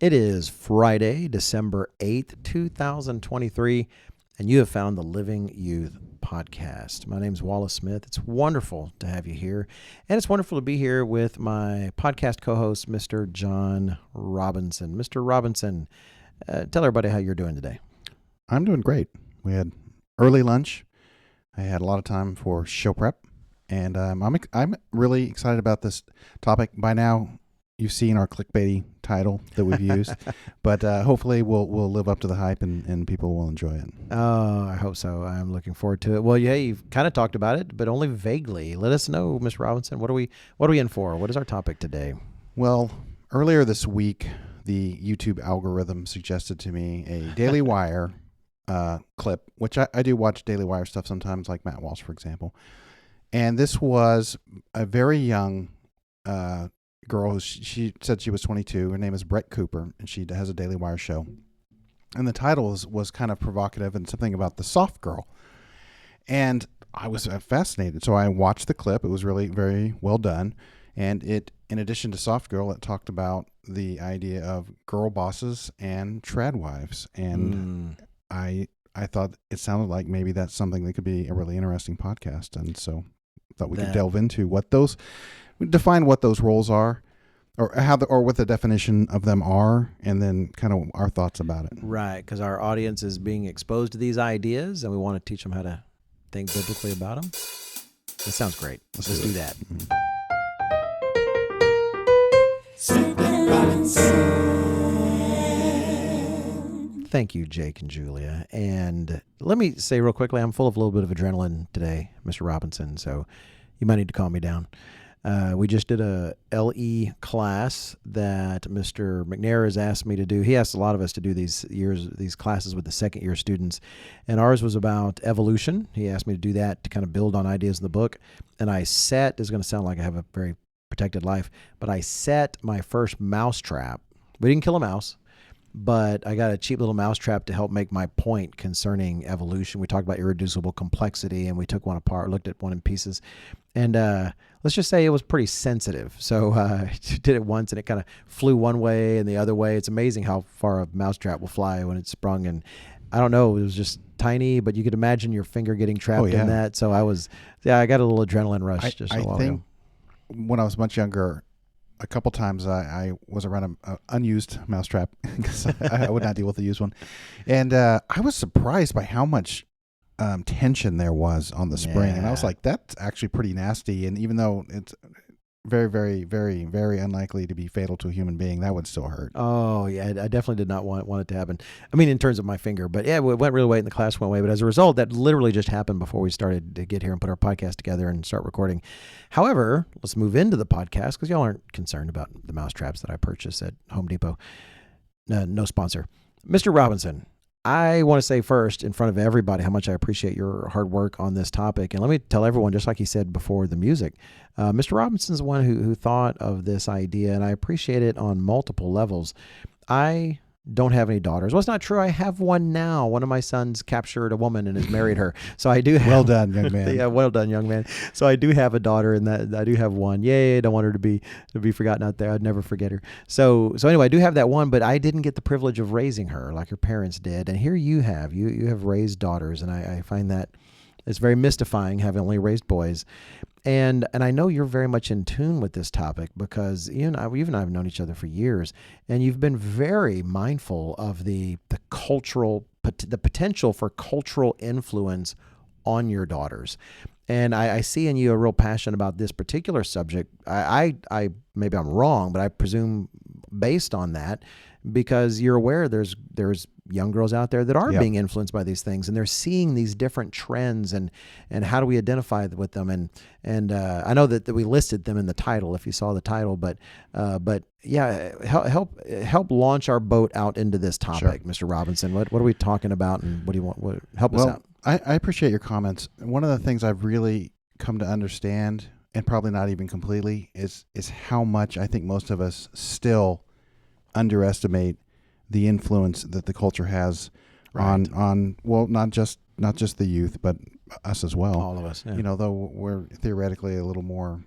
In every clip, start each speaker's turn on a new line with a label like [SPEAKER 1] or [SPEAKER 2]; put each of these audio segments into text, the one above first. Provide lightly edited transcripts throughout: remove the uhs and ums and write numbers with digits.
[SPEAKER 1] It is Friday, December 8th, 2023, and you have found the Living Youth Podcast. My name is Wallace Smith. It's wonderful to have you here, and it's wonderful to be here with my podcast co-host, Mr. John Robinson. Mr. Robinson, tell everybody how you're doing today.
[SPEAKER 2] I'm doing great. We had early lunch. I had a lot of time for show prep, and I'm really excited about this topic. By now, you've seen our clickbaity title that we've used, but hopefully we'll live up to the hype and people will enjoy it.
[SPEAKER 1] Oh, I hope so. I'm looking forward to it. Well, yeah, you've kind of talked about it, but only vaguely. Let us know, Mr. Robinson. What are we in for? What is our topic today?
[SPEAKER 2] Well, earlier this week, the YouTube algorithm suggested to me a Daily Wire clip, which I do watch Daily Wire stuff sometimes, like Matt Walsh, for example. And this was a very young girl. She said she was 22. Her name is Brett Cooper, and she has a Daily Wire show. And the title was kind of provocative and something about the soft girl. And I was fascinated. So I watched the clip. It was really very well done. And it, in addition to soft girl, it talked about the idea of girl bosses and tradwives. And I thought it sounded like maybe that's something that could be a really interesting podcast. And so I thought we could delve into define what those roles are, or what the definition of them are, and then kind of our thoughts about it.
[SPEAKER 1] Right, because our audience is being exposed to these ideas, and we want to teach them how to think biblically about them. That sounds great. Let's do that. Thank you, Jake and Julia. And let me say real quickly, I'm full of a little bit of adrenaline today, Mr. Robinson, so you might need to calm me down. We just did a LE class that Mr. McNair has asked me to do. He asked a lot of us to do these classes with the second year students, and ours was about evolution. He asked me to do that to kind of build on ideas in the book. And this is going to sound like I have a very protected life, but I set my first mouse trap. We didn't kill a mouse, but I got a cheap little mousetrap to help make my point concerning evolution. We talked about irreducible complexity, and we took one apart, looked at one in pieces, and let's just say it was pretty sensitive. So I did it once, and it kind of flew one way and the other way. It's amazing how far a mousetrap will fly when it's sprung, and I don't know, it was just tiny, but you could imagine your finger getting trapped in that. So I got a little adrenaline rush
[SPEAKER 2] I think when I was much younger, a couple times I was around an unused mousetrap because I would not deal with the used one. And I was surprised by how much tension there was on the spring. And I was like, that's actually pretty nasty. And even though it's very, very, very, very unlikely to be fatal to a human being, that would still hurt.
[SPEAKER 1] Oh, yeah. I definitely did not want it to happen. I mean, in terms of my finger. But yeah, it went really way, and the class went away. But as a result, that literally just happened before we started to get here and put our podcast together and start recording. However, let's move into the podcast because y'all aren't concerned about the mousetraps that I purchased at Home Depot. No sponsor. Mr. Robinson, I want to say first, in front of everybody, how much I appreciate your hard work on this topic. And let me tell everyone, just like he said before the music, Mr. Robinson's the one who thought of this idea, and I appreciate it on multiple levels. I don't have any daughters. Well, it's not true. I have one now. One of my sons captured a woman and has married her. So I do have...
[SPEAKER 2] Well done, young man.
[SPEAKER 1] Yeah, well done, young man. So I do have a daughter, and that I do have one. Yay, I don't want her to be forgotten out there. I'd never forget her. So anyway, I do have that one, but I didn't get the privilege of raising her like her parents did. And here you have. You have raised daughters, and I find that it's very mystifying having only raised boys. And I know you're very much in tune with this topic because you and I have known each other for years, and you've been very mindful of the potential for cultural influence on your daughters. And I see in you a real passion about this particular subject. I maybe I'm wrong, but I presume based on that, because you're aware there's young girls out there that are being influenced by these things, and they're seeing these different trends, and how do we identify with them? And I know that we listed them in the title, if you saw the title, but yeah, help launch our boat out into this topic, Mr. Robinson. What are we talking about, and what do you want? Help us out.
[SPEAKER 2] I appreciate your comments. One of the things I've really come to understand, and probably not even completely, is how much I think most of us still underestimate the influence that the culture has on well, not just the youth, but us as well.
[SPEAKER 1] All of us. Yeah.
[SPEAKER 2] You know, though we're theoretically a little more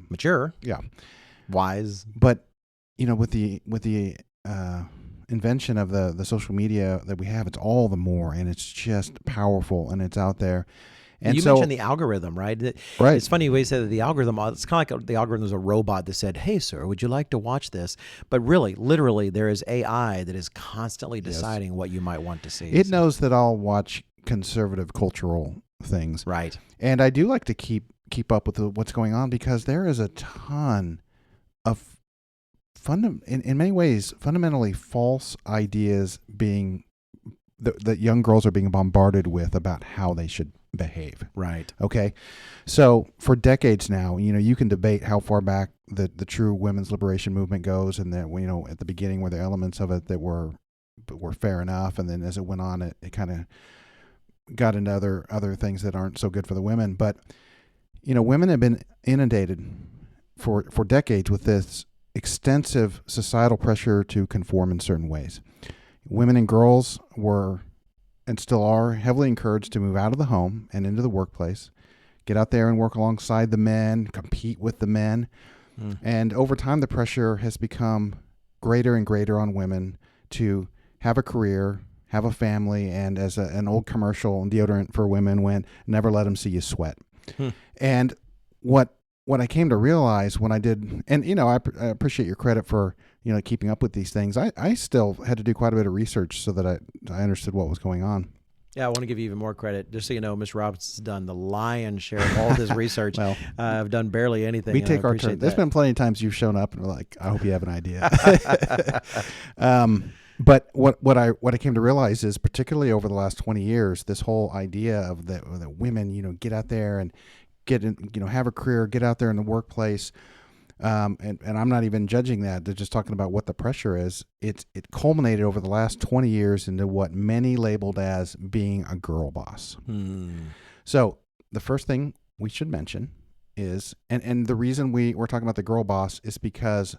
[SPEAKER 1] mature,
[SPEAKER 2] yeah,
[SPEAKER 1] wise,
[SPEAKER 2] but you know, with the invention of the social media that we have, it's all the more, and it's just powerful, and it's out there. And
[SPEAKER 1] you
[SPEAKER 2] so,
[SPEAKER 1] mentioned the algorithm, right?
[SPEAKER 2] right.
[SPEAKER 1] It's funny when you say that the algorithm, it's kind of like the algorithm is a robot that said, hey, sir, would you like to watch this? But really, literally, there is AI that is constantly deciding what you might want to see.
[SPEAKER 2] It knows that I'll watch conservative cultural things.
[SPEAKER 1] Right.
[SPEAKER 2] And I do like to keep up with what's going on, because there is a ton of in many ways fundamentally false ideas being that young girls are being bombarded with about how they should behave.
[SPEAKER 1] Right.
[SPEAKER 2] Okay. So for decades now, you can debate how far back the true women's liberation movement goes, and that, at the beginning were the elements of it that were fair enough, and then as it went on, it kind of got into other things that aren't so good for the women. But women have been inundated for decades with this extensive societal pressure to conform in certain ways. Women and girls were, and still are, heavily encouraged to move out of the home and into the workplace, get out there and work alongside the men, compete with the men. And over time, the pressure has become greater and greater on women to have a career, have a family, and as an old commercial and deodorant for women went, never let them see you sweat. And what I came to realize when I did, and I appreciate your credit for keeping up with these things. I still had to do quite a bit of research so that I understood what was going on.
[SPEAKER 1] Yeah, I want to give you even more credit. Just so you know, Mr. Robinson's done the lion's share of all of his research.
[SPEAKER 2] Well,
[SPEAKER 1] I've done barely anything.
[SPEAKER 2] We take our turn. There's been plenty of times you've shown up and we're like, I hope you have an idea. But what I came to realize is, particularly over the last 20 years, this whole idea of the women, get out there and get in, have a career, get out there in the workplace. And I'm not even judging that. They're just talking about what the pressure is. It culminated over the last 20 years into what many labeled as being a girl boss. So the first thing we should mention is, and the reason we're talking about the girl boss is because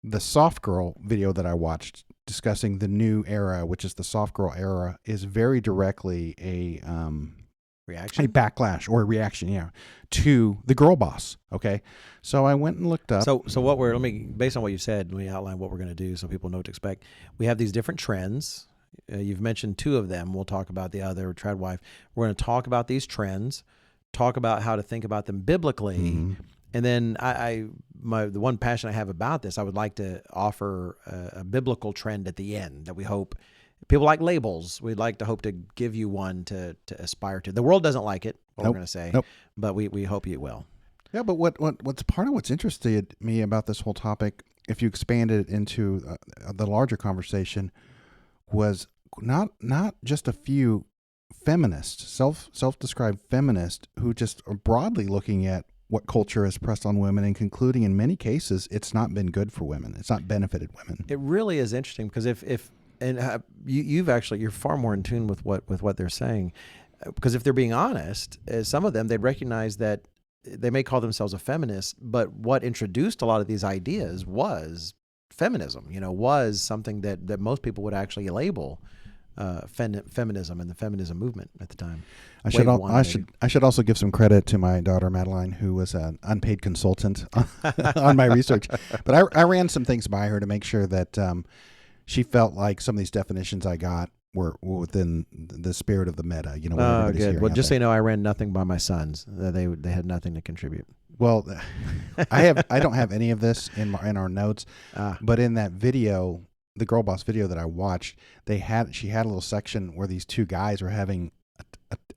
[SPEAKER 2] the soft girl video that I watched discussing the new era, which is the soft girl era, is very directly a
[SPEAKER 1] reaction,
[SPEAKER 2] a backlash or a reaction, to the girl boss. Okay, so I went and looked up.
[SPEAKER 1] So based on what you said, let me outline what we're going to do so people know what to expect. We have these different trends. You've mentioned two of them. We'll talk about the other, tradwife. We're going to talk about these trends, talk about how to think about them biblically, and then the one passion I have about this, I would like to offer a biblical trend at the end that we hope. People like labels. We'd like to hope to give you one to aspire to. The world doesn't like it, we're going to say, but we hope you will.
[SPEAKER 2] Yeah, but what's part of what's interested me about this whole topic, if you expand it into the larger conversation, was not just a few feminists, self-described feminists, who just are broadly looking at what culture has pressed on women and concluding in many cases it's not been good for women. It's not benefited women.
[SPEAKER 1] It really is interesting because you're far more in tune with what they're saying, because if they're being honest, some of them, they'd recognize that they may call themselves a feminist, but what introduced a lot of these ideas was feminism. Was something that most people would actually label feminism and the feminism movement at the time.
[SPEAKER 2] I should also give some credit to my daughter Madeline, who was an unpaid consultant on my research, but I ran some things by her to make sure that she felt like some of these definitions I got were within the spirit of the meta.
[SPEAKER 1] Oh, good. Well, just so you know, I ran nothing by my sons. They had nothing to contribute.
[SPEAKER 2] Well, I don't have any of this in our notes, but in that video, the Girlboss video that I watched, she had a little section where these two guys were having,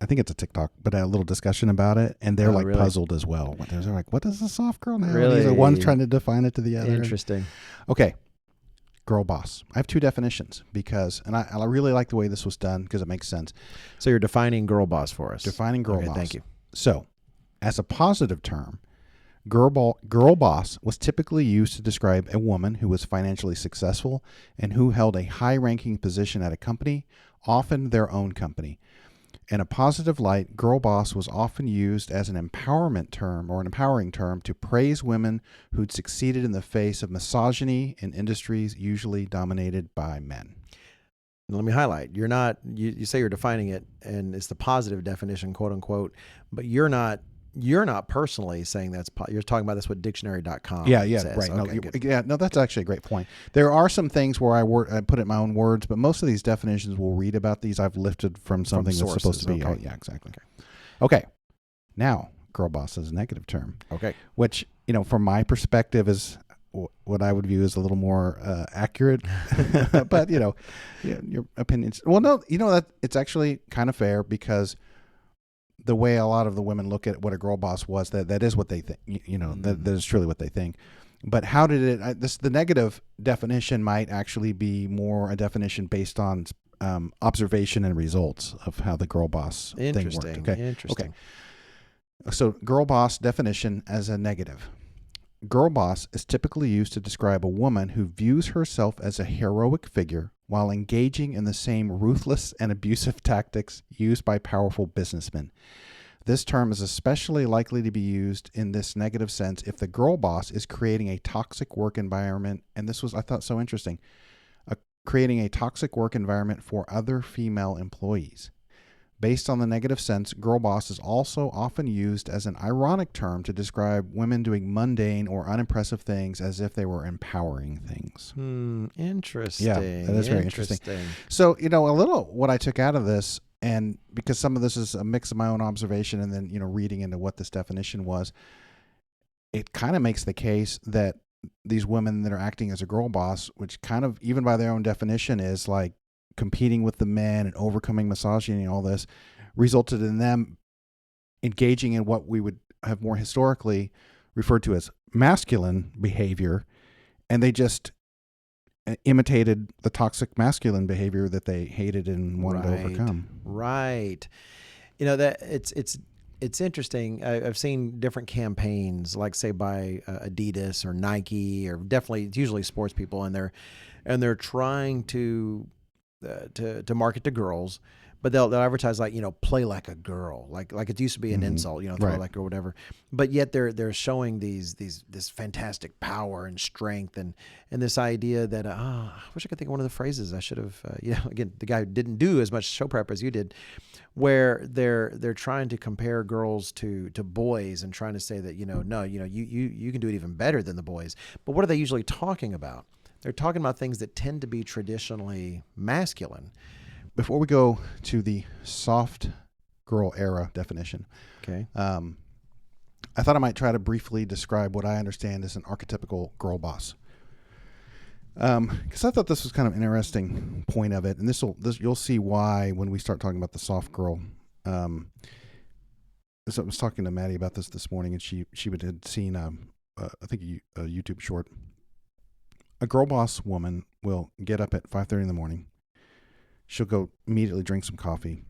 [SPEAKER 2] I think it's a TikTok, but a little discussion about it, and they're really puzzled as well. They're like, "What is a soft girl now?"
[SPEAKER 1] Really?
[SPEAKER 2] The one's trying to define it to the other.
[SPEAKER 1] Interesting.
[SPEAKER 2] Okay. Girl boss. I have two definitions and I really like the way this was done because it makes sense.
[SPEAKER 1] So you're defining girl boss for us.
[SPEAKER 2] Defining girl boss.
[SPEAKER 1] Thank you.
[SPEAKER 2] So, as a positive term, girl boss was typically used to describe a woman who was financially successful and who held a high-ranking position at a company, often their own company. In a positive light, girl boss was often used as an empowerment term or an empowering term to praise women who'd succeeded in the face of misogyny in industries usually dominated by men.
[SPEAKER 1] Let me highlight. You're not, you say you're defining it and it's the positive definition, quote unquote, but you're not you're not personally saying you're talking about this what dictionary.com
[SPEAKER 2] Yeah,
[SPEAKER 1] says.
[SPEAKER 2] right.
[SPEAKER 1] Okay,
[SPEAKER 2] No, that's actually a great point. There are some things where I put it in my own words, but most of these definitions we'll read about these I've lifted from something that's supposed to be.
[SPEAKER 1] Okay.
[SPEAKER 2] Oh, yeah, exactly. Okay. Now, girl boss is a negative term.
[SPEAKER 1] Okay.
[SPEAKER 2] Which, from my perspective is what I would view as a little more accurate. But, your opinions. Well, no, that it's actually kind of fair because the way a lot of the women look at what a girl boss was, that is what they think, that is truly what they think. But how did it, the negative definition might actually be more a definition based on observation and results of how the girl boss thing worked. Okay.
[SPEAKER 1] Interesting.
[SPEAKER 2] Okay. So girl boss definition as a negative. Girl boss is typically used to describe a woman who views herself as a heroic figure while engaging in the same ruthless and abusive tactics used by powerful businessmen. This term is especially likely to be used in this negative sense if the girl boss is creating a toxic work environment, and this was, I thought, so interesting, creating a toxic work environment for other female employees. Based on the negative sense, girl boss is also often used as an ironic term to describe women doing mundane or unimpressive things as if they were empowering things.
[SPEAKER 1] Interesting.
[SPEAKER 2] Yeah, that is very interesting. So, a little what I took out of this, and because some of this is a mix of my own observation and then, reading into what this definition was, it kind of makes the case that these women that are acting as a girl boss, which kind of, even by their own definition, is like competing with the men and overcoming misogyny and all this, resulted in them engaging in what we would have more historically referred to as masculine behavior, and they just imitated the toxic masculine behavior that they hated and wanted to overcome.
[SPEAKER 1] Right. That it's interesting. I've seen different campaigns, like say by Adidas or Nike, or definitely it's usually sports people, and they're trying to market to girls, but they'll advertise like, play like a girl, like it used to be an insult, throw
[SPEAKER 2] right.
[SPEAKER 1] like or whatever. But yet they're showing this fantastic power and strength and this idea that I wish I could think of one of the phrases I should have. Again, the guy didn't do as much show prep as you did, where they're trying to compare girls to boys and trying to say that you can do it even better than the boys. But what are they usually talking about? They're talking about things that tend to be traditionally masculine.
[SPEAKER 2] Before we go to the soft girl era definition,
[SPEAKER 1] okay,
[SPEAKER 2] I thought I might try to briefly describe what I understand as an archetypical girl boss. Because I thought this was kind of an interesting point of it, and this you'll see why when we start talking about the soft girl. So I was talking to Maddie about this morning, and she had seen I think a YouTube short. A girl boss woman will get up at 5:30 in the morning. She'll go immediately drink some coffee.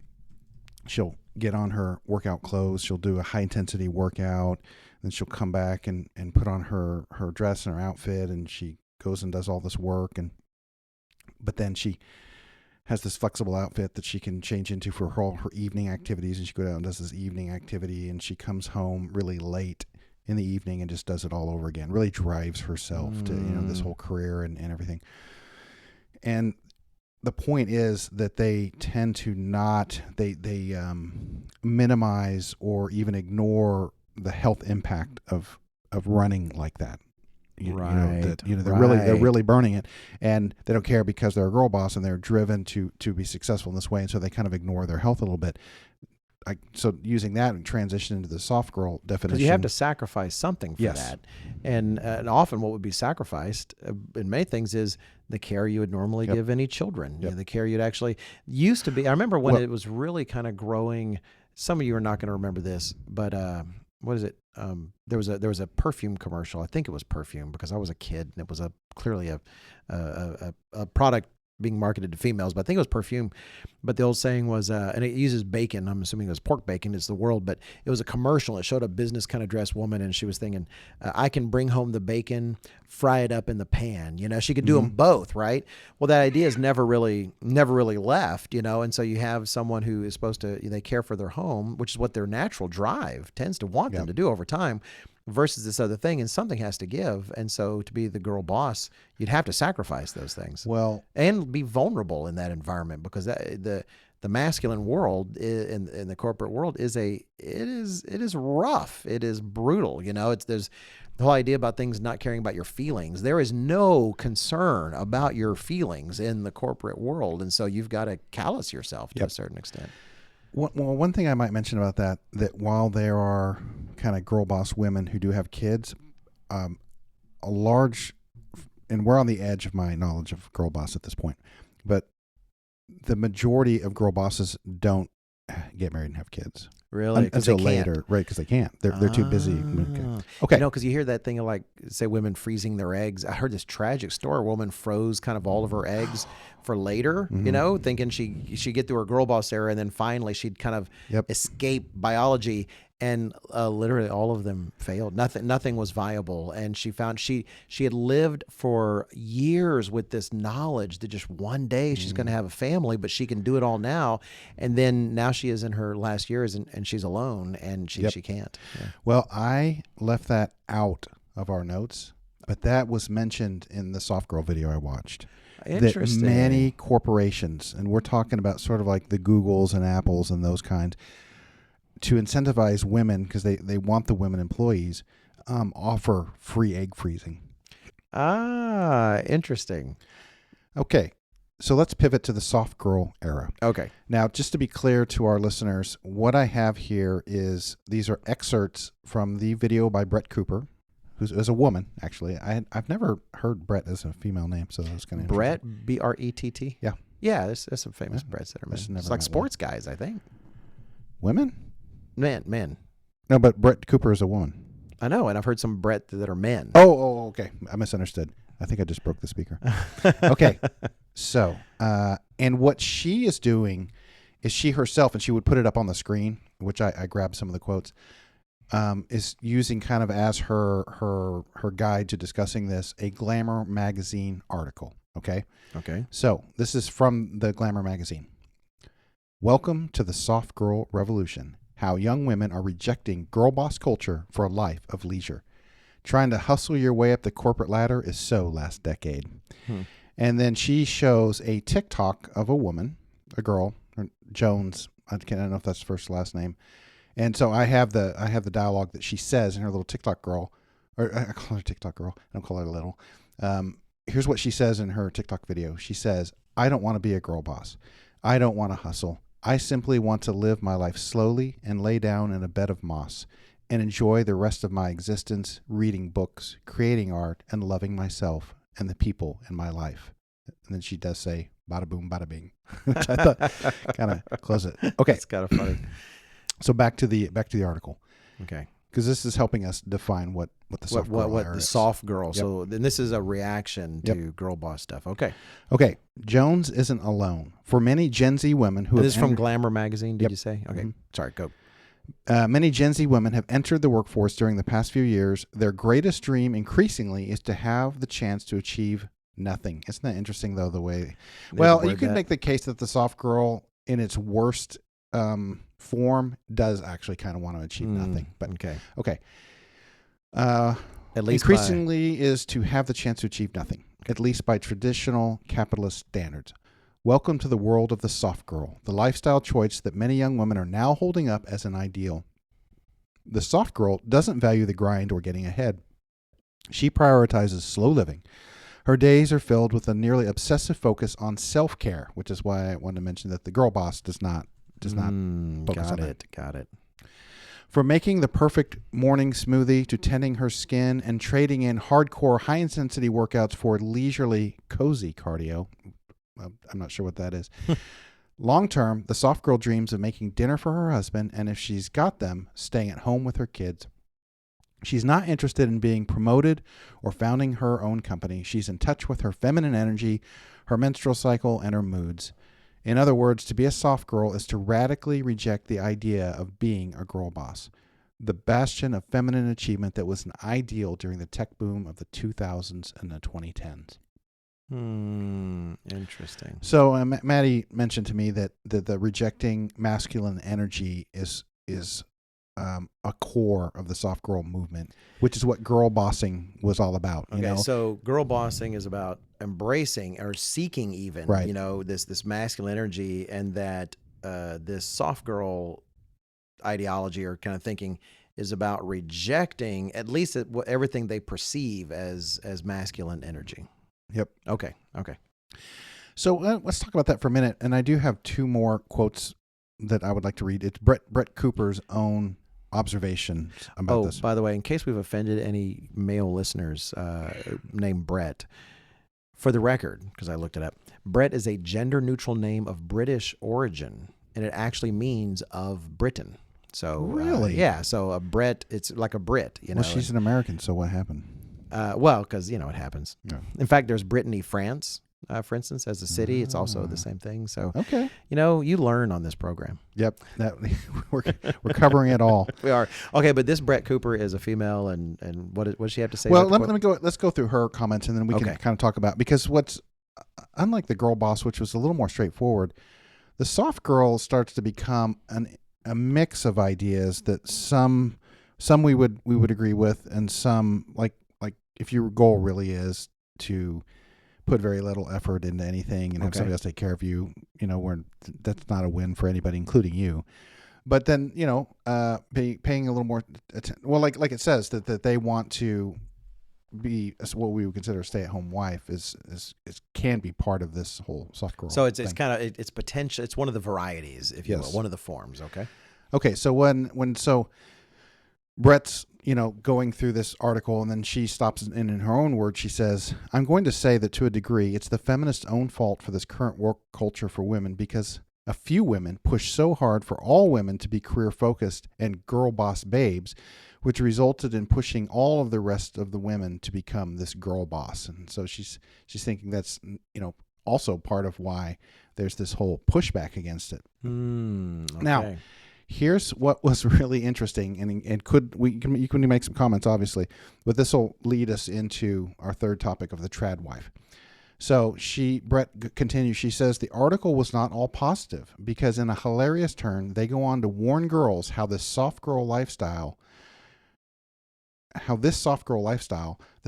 [SPEAKER 2] She'll get on her workout clothes. She'll do a high intensity workout. Then she'll come back and put on her dress and her outfit, and she goes and does all this work. But then she has this flexible outfit that she can change into for her evening activities, and she goes out and does this evening activity, and she comes home really late in the evening and just does it all over again. Really drives herself to this whole career and everything. And the point is that they tend to not minimize or even ignore the health impact of running like that. They're really burning it, and they don't care because they're a girl boss and they're driven to be successful in this way, and so they kind of ignore their health a little bit. So using that and transition into the soft girl definition.
[SPEAKER 1] Because you have to sacrifice something for that. And often what would be sacrificed in many things is the care you would normally give any children. The care you'd actually used to be. I remember when it was really kind of growing. Some of you are not going to remember this, but what is it? There was a perfume commercial. I think it was perfume because I was a kid, and it was clearly a product being marketed to females, but I think it was perfume. But the old saying was, and it uses bacon. I'm assuming it was pork bacon. It's the world, but it was a commercial. It showed a business kind of dressed woman, and she was thinking, I can bring home the bacon, fry it up in the pan. She could do them both, right? Well, that idea is never really left, and so you have someone who is supposed to, they care for their home, which is what their natural drive tends to want them to do over time, versus this other thing, and something has to give. And so to be the girl boss, you'd have to sacrifice those things.
[SPEAKER 2] Well,
[SPEAKER 1] and be vulnerable in that environment, because the the masculine world in the corporate world it is rough. It is brutal. There's the whole idea about things not caring about your feelings. There is no concern about your feelings in the corporate world. And so you've got to callous yourself to a certain extent.
[SPEAKER 2] Well, one thing I might mention about that while there are kind of girl boss women who do have kids, a large, and we're on the edge of my knowledge of girl boss at this point, but the majority of girl bosses don't get married and have kids.
[SPEAKER 1] Really?
[SPEAKER 2] Until later, right? Because they can't. They're too busy. Okay.
[SPEAKER 1] Because you hear that thing of like, say, women freezing their eggs. I heard this tragic story. A woman froze kind of all of her eggs for later, thinking she'd get through her girl boss era, and then finally she'd kind of escape biology. And literally all of them failed. Nothing was viable. And she found she had lived for years with this knowledge that just one day she's going to have a family, but she can do it all now. And then now she is in her last years and she's alone and she can't. Yeah.
[SPEAKER 2] Well, I left that out of our notes, but that was mentioned in the Soft Girl video I watched.
[SPEAKER 1] Interesting.
[SPEAKER 2] That many corporations, and we're talking about sort of like the Googles and Apples and those kinds, to incentivize women, because they want the women employees, offer free egg freezing.
[SPEAKER 1] Interesting.
[SPEAKER 2] Okay, so let's pivot to the soft girl era.
[SPEAKER 1] Okay.
[SPEAKER 2] Now, just to be clear to our listeners, what I have here is these are excerpts from the video by Brett Cooper, who's a woman, actually. I've never heard Brett as a female name, so that was kind of
[SPEAKER 1] Brett, Brett?
[SPEAKER 2] Yeah.
[SPEAKER 1] Yeah, there's some famous Bretts that are men. It's like sports guys, I think.
[SPEAKER 2] Women?
[SPEAKER 1] Men.
[SPEAKER 2] No, but Brett Cooper is a woman.
[SPEAKER 1] I know, and I've heard some Brett that are men.
[SPEAKER 2] Oh, okay. I misunderstood. I think I just broke the speaker. Okay. So, and what she is doing is she herself, and she would put it up on the screen, which I grabbed some of the quotes, is using kind of as her guide to discussing this, a Glamour magazine article. Okay. So this is from the Glamour magazine. Welcome to the soft girl revolution. How young women are rejecting girl boss culture for a life of leisure. Trying to hustle your way up the corporate ladder is so last decade. And then she shows a TikTok of a woman, a girl, Jones. I don't know if that's first or last name. And so I have the dialogue that she says in her little TikTok girl, or I call her TikTok girl. I don't call her little. Here's what she says in her TikTok video. She says, "I don't want to be a girl boss. I don't want to hustle. I simply want to live my life slowly and lay down in a bed of moss and enjoy the rest of my existence reading books, creating art, and loving myself and the people in my life." And then she does say, "Bada boom, bada bing," which I thought kind of close it. Okay,
[SPEAKER 1] it's kind of funny.
[SPEAKER 2] So back to the article.
[SPEAKER 1] Okay,
[SPEAKER 2] because this is helping us define what the soft girl
[SPEAKER 1] the soft girl. So then this is a reaction to girl boss stuff. Okay. Jones
[SPEAKER 2] isn't alone. For many Gen Z women who
[SPEAKER 1] this is from Glamour magazine, did you say? Okay. Sorry, go.
[SPEAKER 2] Many Gen Z women have entered the workforce during the past few years. Their greatest dream increasingly is to have the chance to achieve nothing. Isn't that interesting, though, the way... Well, you could make the case that the soft girl in its worst form does actually kind of want to achieve nothing. But okay.
[SPEAKER 1] At least
[SPEAKER 2] increasingly is to have the chance to achieve nothing, at least by traditional capitalist standards. Welcome to the world of the soft girl, the lifestyle choice that many young women are now holding up as an ideal. The soft girl doesn't value the grind or getting ahead. She prioritizes slow living. Her days are filled with a nearly obsessive focus on self-care, which is why I wanted to mention that the girl boss does not focus on it.
[SPEAKER 1] Got it.
[SPEAKER 2] From making the perfect morning smoothie to tending her skin and trading in hardcore high-intensity workouts for leisurely, cozy cardio. I'm not sure what that is. Long-term, the soft girl dreams of making dinner for her husband, and if she's got them, staying at home with her kids. She's not interested in being promoted or founding her own company. She's in touch with her feminine energy, her menstrual cycle, and her moods. In other words, to be a soft girl is to radically reject the idea of being a girl boss, the bastion of feminine achievement that was an ideal during the tech boom of the 2000s and the 2010s.
[SPEAKER 1] Interesting.
[SPEAKER 2] So Maddie mentioned to me that the rejecting masculine energy is a core of the soft girl movement, which is what girl bossing was all about. You know?
[SPEAKER 1] So girl bossing is about embracing or seeking even,
[SPEAKER 2] right.
[SPEAKER 1] This masculine energy, and that this soft girl ideology or kind of thinking is about rejecting at least everything they perceive as masculine energy.
[SPEAKER 2] Yep.
[SPEAKER 1] Okay.
[SPEAKER 2] So let's talk about that for a minute. And I do have two more quotes that I would like to read. It's Brett Cooper's own observations about this.
[SPEAKER 1] By the way, in case we've offended any male listeners named Brett, for the record, because I looked it up, Brett is a gender-neutral name of British origin, and it actually means of Britain. So
[SPEAKER 2] really,
[SPEAKER 1] So a Brett, it's like a Brit.
[SPEAKER 2] Well, she's an American, so what happened?
[SPEAKER 1] Well, because it happens. Yeah. In fact, there's Brittany, France, for instance, as a city. It's also the same thing. So
[SPEAKER 2] okay,
[SPEAKER 1] you learn on this program.
[SPEAKER 2] Yep, we're covering it all.
[SPEAKER 1] We are. Okay, but this Brett Cooper is a female, and what does she have to say?
[SPEAKER 2] Well, let me go. Let's go through her comments, and then we can kind of talk about, because what's unlike the Girlboss, which was a little more straightforward, the soft girl starts to become a mix of ideas that some we would agree with, and some like if your goal really is to put very little effort into anything and have somebody else take care of you, that's not a win for anybody, including you. But then, paying a little more attention. Well, like it says that they want to be what we would consider a stay-at-home wife is can be part of this whole soft girl.
[SPEAKER 1] So it's
[SPEAKER 2] thing.
[SPEAKER 1] kind of it's potential. It's one of the varieties, if you will, one of the forms. Okay.
[SPEAKER 2] So when Brett's going through this article, and then she stops in her own words, she says, "I'm going to say that to a degree, it's the feminists' own fault for this current work culture for women, because a few women push so hard for all women to be career-focused and girl boss babes, which resulted in pushing all of the rest of the women to become this girl boss." And so she's thinking that's also part of why there's this whole pushback against it.
[SPEAKER 1] Okay.
[SPEAKER 2] Now, here's what was really interesting, and you can make some comments, obviously, but this will lead us into our third topic of the tradwife. So Brett continues. She says the article was not all positive, because in a hilarious turn, they go on to warn girls how the soft girl lifestyle, the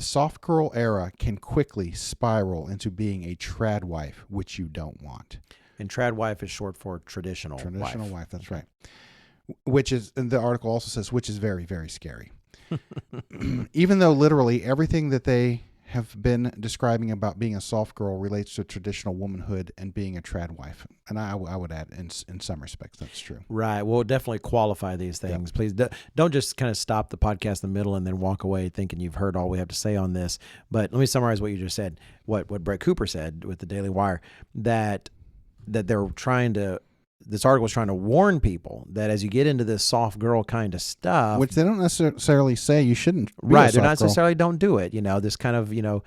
[SPEAKER 2] soft girl era, can quickly spiral into being a tradwife, which you don't want.
[SPEAKER 1] And tradwife is short for traditional
[SPEAKER 2] wife. That's right. Which is, and the article also says, which is very, very scary. Even though literally everything that they have been describing about being a soft girl relates to traditional womanhood and being a tradwife. And I would add, in some respects, that's true.
[SPEAKER 1] Right. We'll definitely qualify these things. Yep. Please don't just kind of stop the podcast in the middle and then walk away thinking you've heard all we have to say on this. But let me summarize what you just said, what Brett Cooper said with the Daily Wire, that they're trying to, this article is trying to warn people that as you get into this soft girl kind of stuff,
[SPEAKER 2] which they don't necessarily say you shouldn't be
[SPEAKER 1] right, they're not necessarily don't do it, this kind of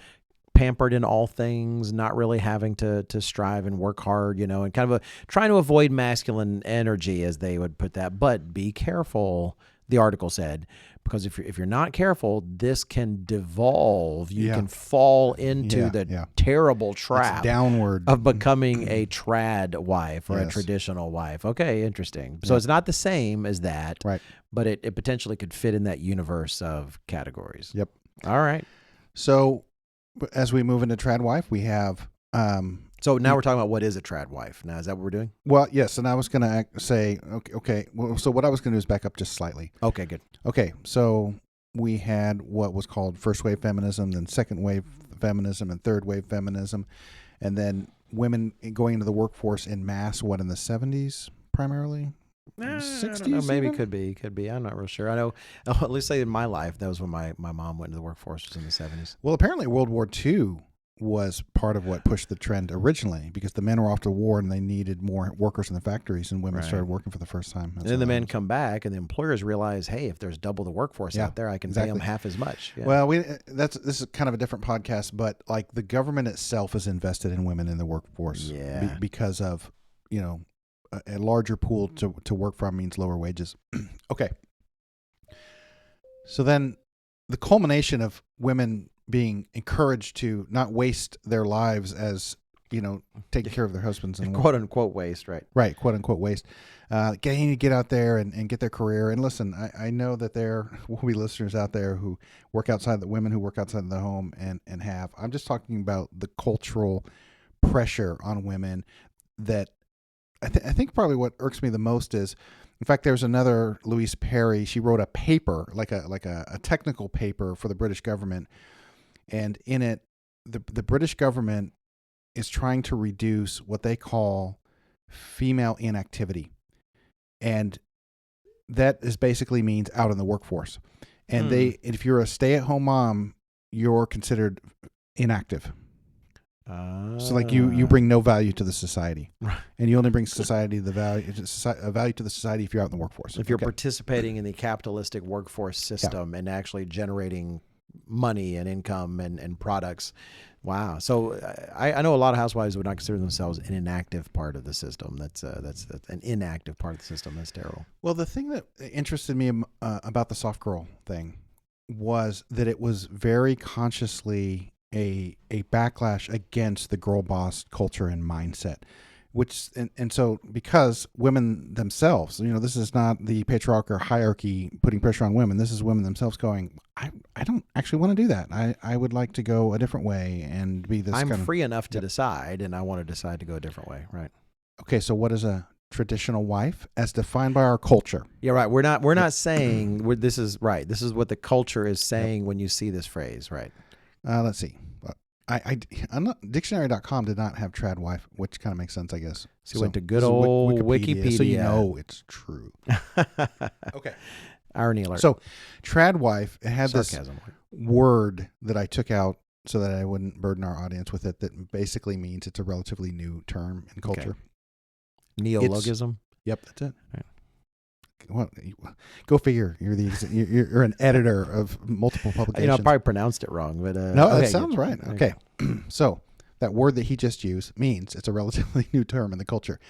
[SPEAKER 1] pampered in all things, not really having to strive and work hard, and kind of trying to avoid masculine energy, as they would put that. But be careful, the article said, because if you're not careful, this can devolve. You can fall into the terrible trap
[SPEAKER 2] downward
[SPEAKER 1] of becoming a trad wife or a traditional wife. Okay, interesting. So it's not the same as that,
[SPEAKER 2] right?
[SPEAKER 1] But it potentially could fit in that universe of categories.
[SPEAKER 2] Yep.
[SPEAKER 1] All right.
[SPEAKER 2] So as we move into trad wife, we have
[SPEAKER 1] so now we're talking about what is a trad wife. Now, is that what we're doing?
[SPEAKER 2] Well, yes. And I was going to say, okay. Well, so what I was going to do is back up just slightly.
[SPEAKER 1] Okay, good.
[SPEAKER 2] Okay. So we had what was called first wave feminism, then second wave feminism, and third wave feminism. And then women going into the workforce in mass, in the 70s primarily? 60s?
[SPEAKER 1] I don't know. Maybe could be. I'm not real sure. I know, at least say in my life, that was when my mom went into the workforce, was in the 70s.
[SPEAKER 2] Well, apparently World War II was part of what pushed the trend originally, because the men were off to war and they needed more workers in the factories, and women started working for the first time.
[SPEAKER 1] And then the men come back, and the employers realize, hey, if there's double the workforce out there, I can pay them half as much. Yeah.
[SPEAKER 2] Well, this is kind of a different podcast, but like the government itself is invested in women in the workforce because of, a larger pool to work from means lower wages. Okay. So then the culmination of women being encouraged to not waste their lives as, taking care of their husbands and
[SPEAKER 1] quote unquote waste, right?
[SPEAKER 2] Right. Quote unquote waste. Getting to get out there and get their career. And listen, I know that there will be listeners out there who work outside, the women who work outside the home and have. I'm just talking about the cultural pressure on women that I think probably what irks me the most is, in fact, there's another Louise Perry. She wrote a paper, like a technical paper for the British government, and in it, the British government is trying to reduce what they call female inactivity, and that is basically means out in the workforce. And if you're a stay-at-home mom, you're considered inactive. So like you bring no value to the society, and you only bring society the value to the society if you're out in the workforce.
[SPEAKER 1] If you're participating in the capitalistic workforce system and actually generating money and income and products. Wow. So I know a lot of housewives would not consider themselves an inactive part of the system. That's an inactive part of the system. That's terrible.
[SPEAKER 2] Well, the thing that interested me about the soft girl thing was that it was very consciously a backlash against the girl boss culture and mindset, which and so because women themselves, this is not the patriarchal hierarchy putting pressure on women. This is women themselves going, I don't actually want to do that. I would like to go a different way and be this.
[SPEAKER 1] I'm free enough to decide, and I want to decide to go a different way. Right.
[SPEAKER 2] Okay. So what is a traditional wife as defined by our culture?
[SPEAKER 1] Yeah, right. We're not saying this is right. This is what the culture is saying when you see this phrase, right?
[SPEAKER 2] Let's see. Dictionary.com did not have tradwife, which kind of makes sense, I guess.
[SPEAKER 1] So you went to good old Wikipedia.
[SPEAKER 2] So you know it's true. Okay.
[SPEAKER 1] Irony alert.
[SPEAKER 2] So tradwife, it had
[SPEAKER 1] Sarcasm.
[SPEAKER 2] This word that I took out so that I wouldn't burden our audience with it, that basically means it's a relatively new term in culture.
[SPEAKER 1] Okay. Neologism?
[SPEAKER 2] Yep, that's it. Right. Well, go figure. You're an editor of multiple publications.
[SPEAKER 1] I probably pronounced it wrong, but
[SPEAKER 2] no, that sounds right. Okay, so that word that he just used means it's a relatively new term in the culture.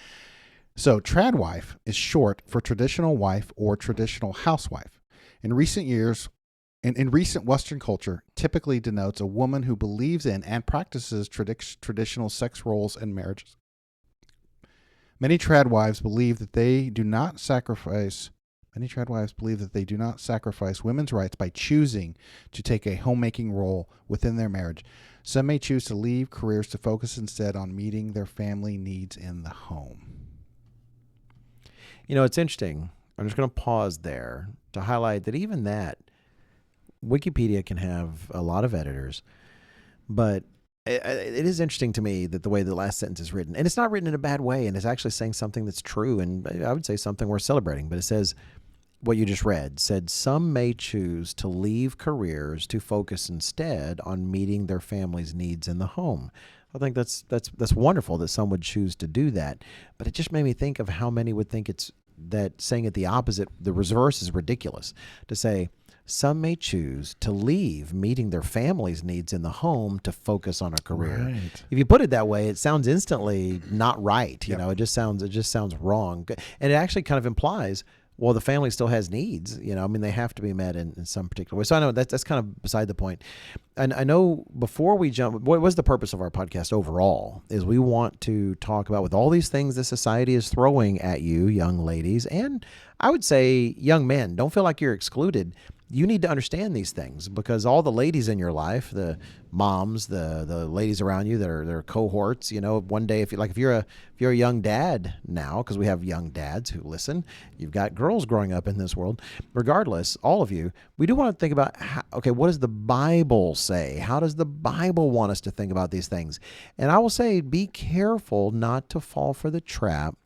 [SPEAKER 2] So tradwife is short for traditional wife or traditional housewife. In recent years, in recent Western culture, typically denotes a woman who believes in and practices traditional sex roles and marriages. Many tradwives believe that they do not sacrifice women's rights by choosing to take a homemaking role within their marriage. Some may choose to leave careers to focus instead on meeting their family needs in the home.
[SPEAKER 1] It's interesting. I'm just going to pause there to highlight that even that Wikipedia can have a lot of editors, but it is interesting to me that the way the last sentence is written, and it's not written in a bad way, and it's actually saying something that's true, and I would say something worth celebrating, but it says, what you just read, said some may choose to leave careers to focus instead on meeting their family's needs in the home. I think that's wonderful that some would choose to do that, but it just made me think of how many would think it's that saying it the opposite, the reverse is ridiculous, to say, some may choose to leave meeting their family's needs in the home to focus on a career.
[SPEAKER 2] Right.
[SPEAKER 1] If you put it that way, it sounds instantly not right. It just sounds wrong. And it actually kind of implies, well, the family still has needs. They have to be met in some particular way. So I know that's kind of beside the point. And I know before we jump, what was the purpose of our podcast overall is we want to talk about with all these things that society is throwing at you, young ladies, and I would say young men, don't feel like you're excluded. You need to understand these things because all the ladies in your life, the moms, the ladies around you that are cohorts, one day if you're a young dad now, because we have young dads who listen, you've got girls growing up in this world. Regardless, all of you, we do want to think about what does the Bible say? How does the Bible want us to think about these things? And I will say, be careful not to fall for the trap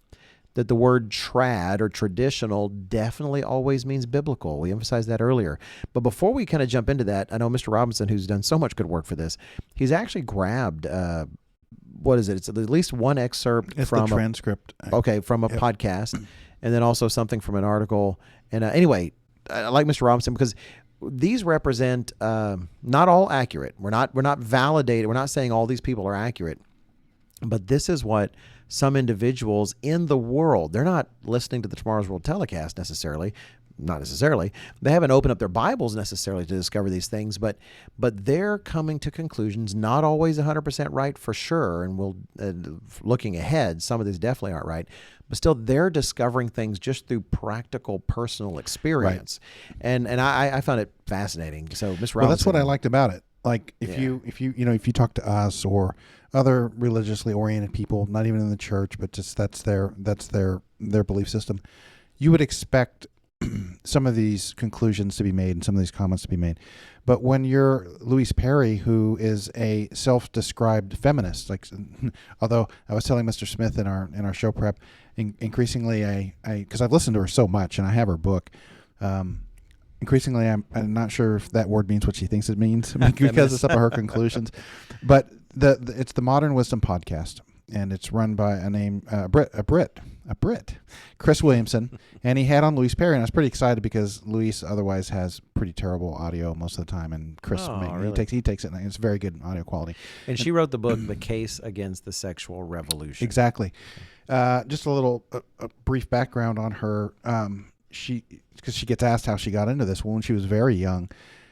[SPEAKER 1] that the word trad or traditional definitely always means biblical. We emphasized that earlier. But before we kind of jump into that, I know Mr. Robinson, who's done so much good work for this, he's actually grabbed, what is it? It's at least one excerpt from
[SPEAKER 2] the transcript.
[SPEAKER 1] From a podcast, and then also something from an article. And anyway, I like Mr. Robinson because these represent not all accurate. We're not validated. We're not saying all these people are accurate. But this is what some individuals in the world, they're not listening to the Tomorrow's World telecast necessarily, not necessarily. They haven't opened up their Bibles necessarily to discover these things, but they're coming to conclusions, not always 100% right for sure. And we'll looking ahead, some of these definitely aren't right, but still they're discovering things just through practical personal experience. Right. And I found it fascinating. So, Mr. Robinson.
[SPEAKER 2] Well, that's what I liked about it. Like if you talk to us or other religiously oriented people, not even in the church, but just that's their belief system, you would expect some of these conclusions to be made and some of these comments to be made. But when you're Louise Perry, who is a self-described feminist, like, although I was telling Mr. Smith in our show prep, increasingly because I've listened to her so much and I have her book. Increasingly, I'm not sure if that word means what she thinks it means because of some of her conclusions. But it's the Modern Wisdom podcast, and it's run by a Brit, Chris Williamson, and he had on Louise Perry, and I was pretty excited because Louise otherwise has pretty terrible audio most of the time, and Chris he takes it, and it's very good audio quality.
[SPEAKER 1] And she wrote the book, The Case Against the Sexual Revolution.
[SPEAKER 2] Exactly. Just a brief background on her. Because she gets asked how she got into this. Well, when she was very young,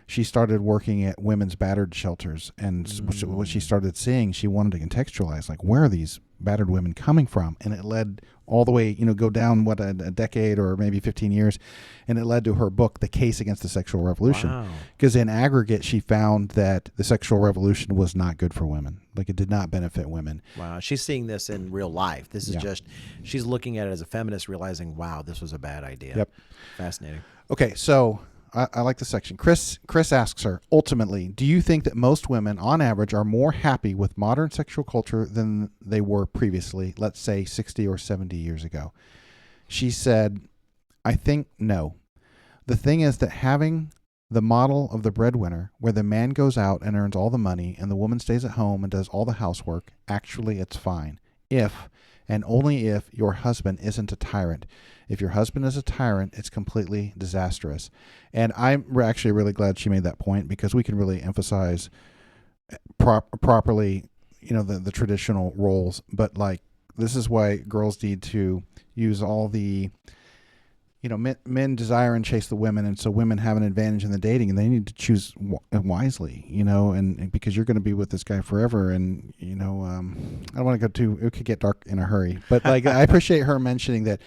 [SPEAKER 2] she started working at women's battered shelters. And what she started seeing, she wanted to contextualize, like, where are these battered women coming from? And it led all the way, go down, a decade or maybe 15 years. And it led to her book, The Case Against the Sexual Revolution. Because in aggregate, she found that the sexual revolution was not good for women. Like, it did not benefit women.
[SPEAKER 1] Wow. She's seeing this in real life. This is she's looking at it as a feminist, realizing, wow, this was a bad idea.
[SPEAKER 2] Yep.
[SPEAKER 1] Fascinating.
[SPEAKER 2] Okay, so I like this section. Chris asks her, ultimately, do you think that most women, on average, are more happy with modern sexual culture than they were previously, let's say 60 or 70 years ago? She said, I think no. The thing is that having the model of the breadwinner, where the man goes out and earns all the money and the woman stays at home and does all the housework, actually it's fine. If, and only if, your husband isn't a tyrant. If your husband is a tyrant, it's completely disastrous. And I'm actually really glad she made that point, because we can really emphasize properly, the traditional roles. But like, this is why girls need to use all the, men desire and chase the women. And so women have an advantage in the dating, and they need to choose wisely, and because you're going to be with this guy forever. And, I don't want to go it could get dark in a hurry, but like, I appreciate her mentioning that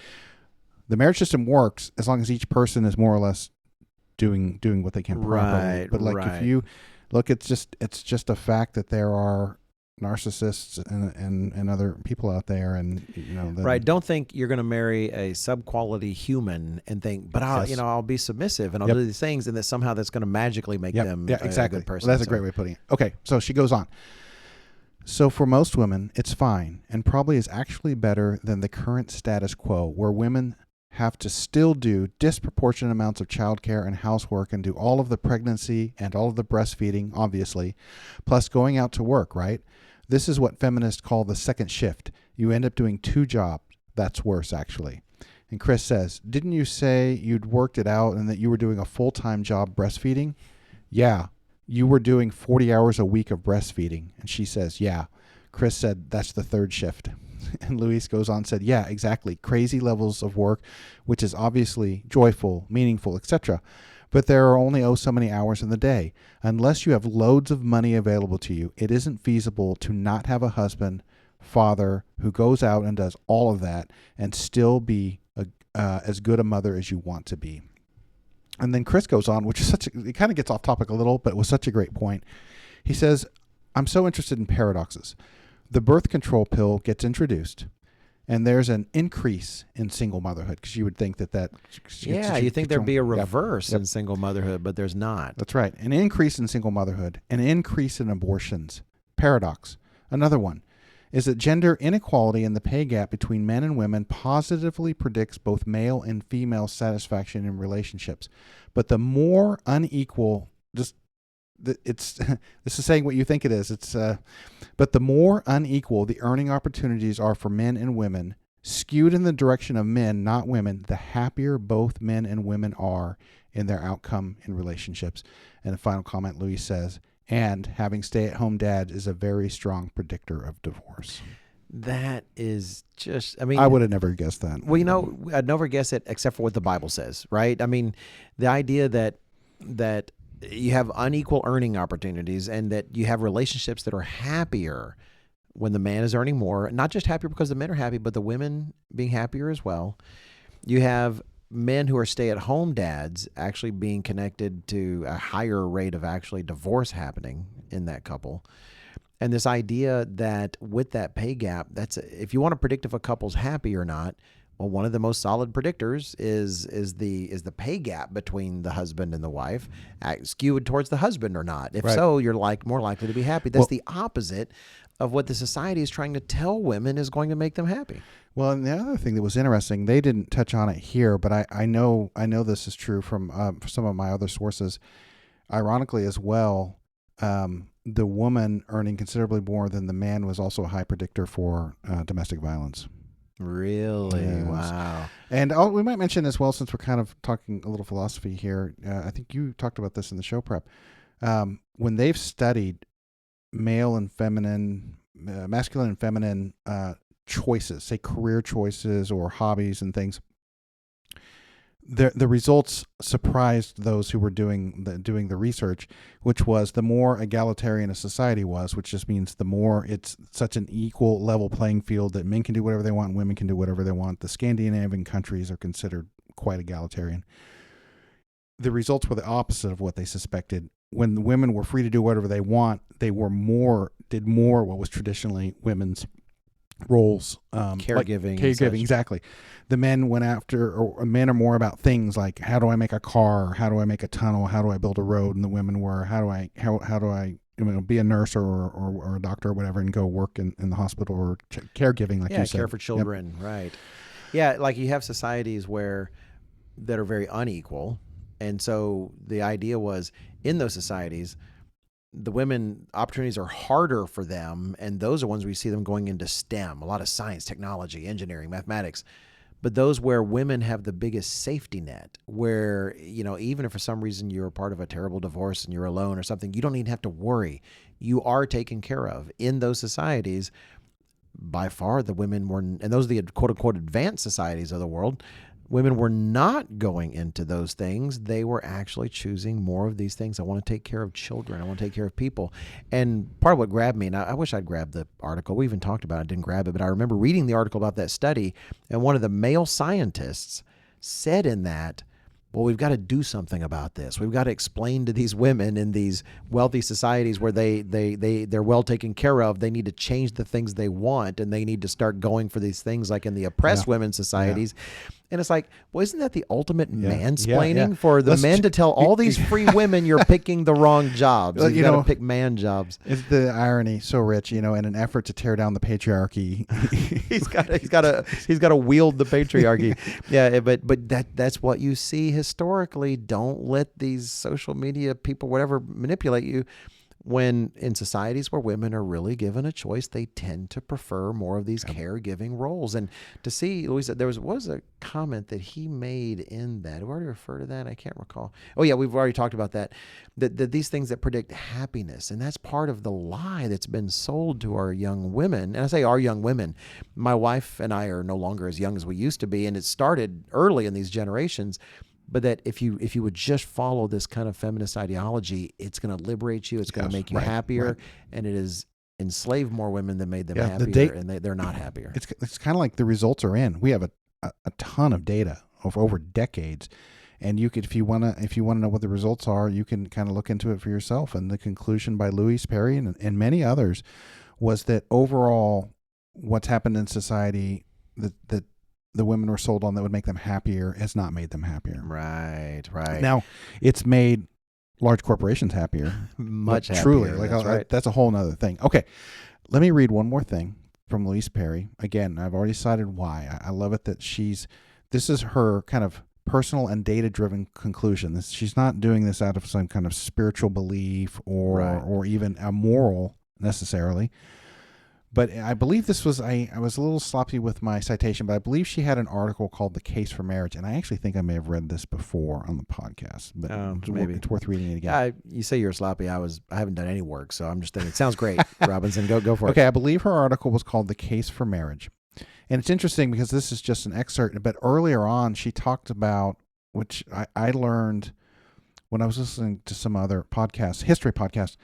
[SPEAKER 2] the marriage system works as long as each person is more or less doing what they can properly.
[SPEAKER 1] Right,
[SPEAKER 2] but like, if you look, it's just a fact that there are narcissists and other people out there, and
[SPEAKER 1] right. Don't think you're going to marry a sub-quality human and think, but I'll be submissive and I'll do these things, and that somehow that's going to magically make them
[SPEAKER 2] exactly.
[SPEAKER 1] a good person.
[SPEAKER 2] Well, that's a great way of putting it. Okay, so she goes on. So for most women, it's fine, and probably is actually better than the current status quo, where women have to still do disproportionate amounts of childcare and housework and do all of the pregnancy and all of the breastfeeding, obviously, plus going out to work, right? This is what feminists call the second shift. You end up doing 2 jobs. That's worse, actually. And Chris says, didn't you say you'd worked it out and that you were doing a full-time job breastfeeding? Yeah, you were doing 40 hours a week of breastfeeding. And she says, yeah. Chris said, that's the 3rd shift. And Louise goes on and said, yeah, exactly. Crazy levels of work, which is obviously joyful, meaningful, etc. But there are only so many hours in the day. Unless you have loads of money available to you, it isn't feasible to not have a husband, father, who goes out and does all of that and still be as good a mother as you want to be. And then Chris goes on, which is it kind of gets off topic a little, but it was such a great point. He says, I'm so interested in paradoxes. The birth control pill gets introduced, and there's an increase in single motherhood, because you would think that
[SPEAKER 1] you think there'd be a reverse in single motherhood, but there's not.
[SPEAKER 2] That's right. An increase in single motherhood, an increase in abortions. Paradox. Another one is that gender inequality in the pay gap between men and women positively predicts both male and female satisfaction in relationships. But the more unequal, this is saying what you think it is. But the more unequal the earning opportunities are for men and women, skewed in the direction of men, not women, the happier both men and women are in their outcome in relationships. And the final comment, Louis says, and having stay-at-home dads is a very strong predictor of divorce.
[SPEAKER 1] That is just,
[SPEAKER 2] I would have never guessed that.
[SPEAKER 1] Well, I'd never guess it except for what the Bible says, right? I mean, the idea that you have unequal earning opportunities and that you have relationships that are happier when the man is earning more, not just happier because the men are happy, but the women being happier as well. You have men who are stay-at-home dads actually being connected to a higher rate of actually divorce happening in that couple. And this idea that with that pay gap, if you want to predict if a couple's happy or not, well, one of the most solid predictors is the pay gap between the husband and the wife skewed towards the husband or not. If so, you're more likely to be happy. That's the opposite of what the society is trying to tell women is going to make them happy.
[SPEAKER 2] Well, and the other thing that was interesting, they didn't touch on it here, but I know this is true from some of my other sources. Ironically, as well, the woman earning considerably more than the man was also a high predictor for domestic violence.
[SPEAKER 1] Really?
[SPEAKER 2] Yes.
[SPEAKER 1] Wow.
[SPEAKER 2] And we might mention as well, since we're kind of talking a little philosophy here, I think you talked about this in the show prep. When they've studied male and feminine, masculine and feminine choices, say career choices or hobbies and things, the results surprised those who were doing the research, which was the more egalitarian a society was, which just means the more it's such an equal level playing field that men can do whatever they want and women can do whatever they want. The Scandinavian countries are considered quite egalitarian. The results were the opposite of what they suspected. When the women were free to do whatever they want, they did more what was traditionally women's roles,
[SPEAKER 1] caregiving,
[SPEAKER 2] exactly. The men went after, or men are more about things like, how do I make a car, how do I make a tunnel, how do I build a road, and the women were, how do I be a nurse or a doctor or whatever and go work in the hospital or caregiving, like you said.
[SPEAKER 1] Care for children. Yep. Right. Yeah, like you have societies that are very unequal, and so the idea was in those societies, the women opportunities are harder for them, and those are ones we see them going into STEM, a lot of science, technology, engineering, mathematics. But those where women have the biggest safety net, where, even if for some reason you're a part of a terrible divorce and you're alone or something, you don't even have to worry. You are taken care of. In those societies, by far the women were, and those are the quote unquote advanced societies of the world, women were not going into those things. They were actually choosing more of these things. I want to take care of children. I want to take care of people. And part of what grabbed me, and I wish I'd grabbed the article. We even talked about it, didn't grab it, but I remember reading the article about that study, and one of the male scientists said in that, well, we've got to do something about this. We've got to explain to these women in these wealthy societies where they're well taken care of. They need to change the things they want, and they need to start going for these things like in the oppressed women's societies. Yeah. And it's like, well, isn't that the ultimate mansplaining for the men to tell all these free women you're picking the wrong jobs? You got to pick man jobs.
[SPEAKER 2] It's the irony so rich, in an effort to tear down the patriarchy.
[SPEAKER 1] he's got to wield the patriarchy. Yeah, but that's what you see historically. Don't let these social media people, whatever, manipulate you. When in societies where women are really given a choice, they tend to prefer more of these caregiving roles. And to see, Louise, there was a comment that he made in that. We already referred to that. I can't recall. Oh yeah, we've already talked about that. That these things that predict happiness, and that's part of the lie that's been sold to our young women. And I say our young women. My wife and I are no longer as young as we used to be, and it started early in these generations. But that if you would just follow this kind of feminist ideology, it's going to liberate you. It's going to make you happier, and it has enslaved more women than made them happier, and they're not happier.
[SPEAKER 2] It's kind of like the results are in. We have a ton of data of over decades, and you could, if you want to know what the results are, you can kind of look into it for yourself. And the conclusion by Louise Perry and many others was that overall, what's happened in society that the women were sold on that would make them happier has not made them happier.
[SPEAKER 1] Right.
[SPEAKER 2] Now, it's made large corporations happier.
[SPEAKER 1] Much happier.
[SPEAKER 2] Truly. That's a whole nother thing. Okay, let me read one more thing from Louise Perry. Again, I've already cited why. I love it that this is her kind of personal and data-driven conclusion. She's not doing this out of some kind of spiritual belief or even a moral necessarily. But I believe this was, I was a little sloppy with my citation, but I believe she had an article called The Case for Marriage. And I actually think I may have read this before on the podcast, but maybe it's worth reading it again.
[SPEAKER 1] You say you're sloppy. I haven't done any work, so I'm just thinking, it sounds great, Robinson. Go for it.
[SPEAKER 2] Okay, I believe her article was called The Case for Marriage. And it's interesting because this is just an excerpt, but earlier on she talked about, which I learned when I was listening to some other podcasts, history podcasts.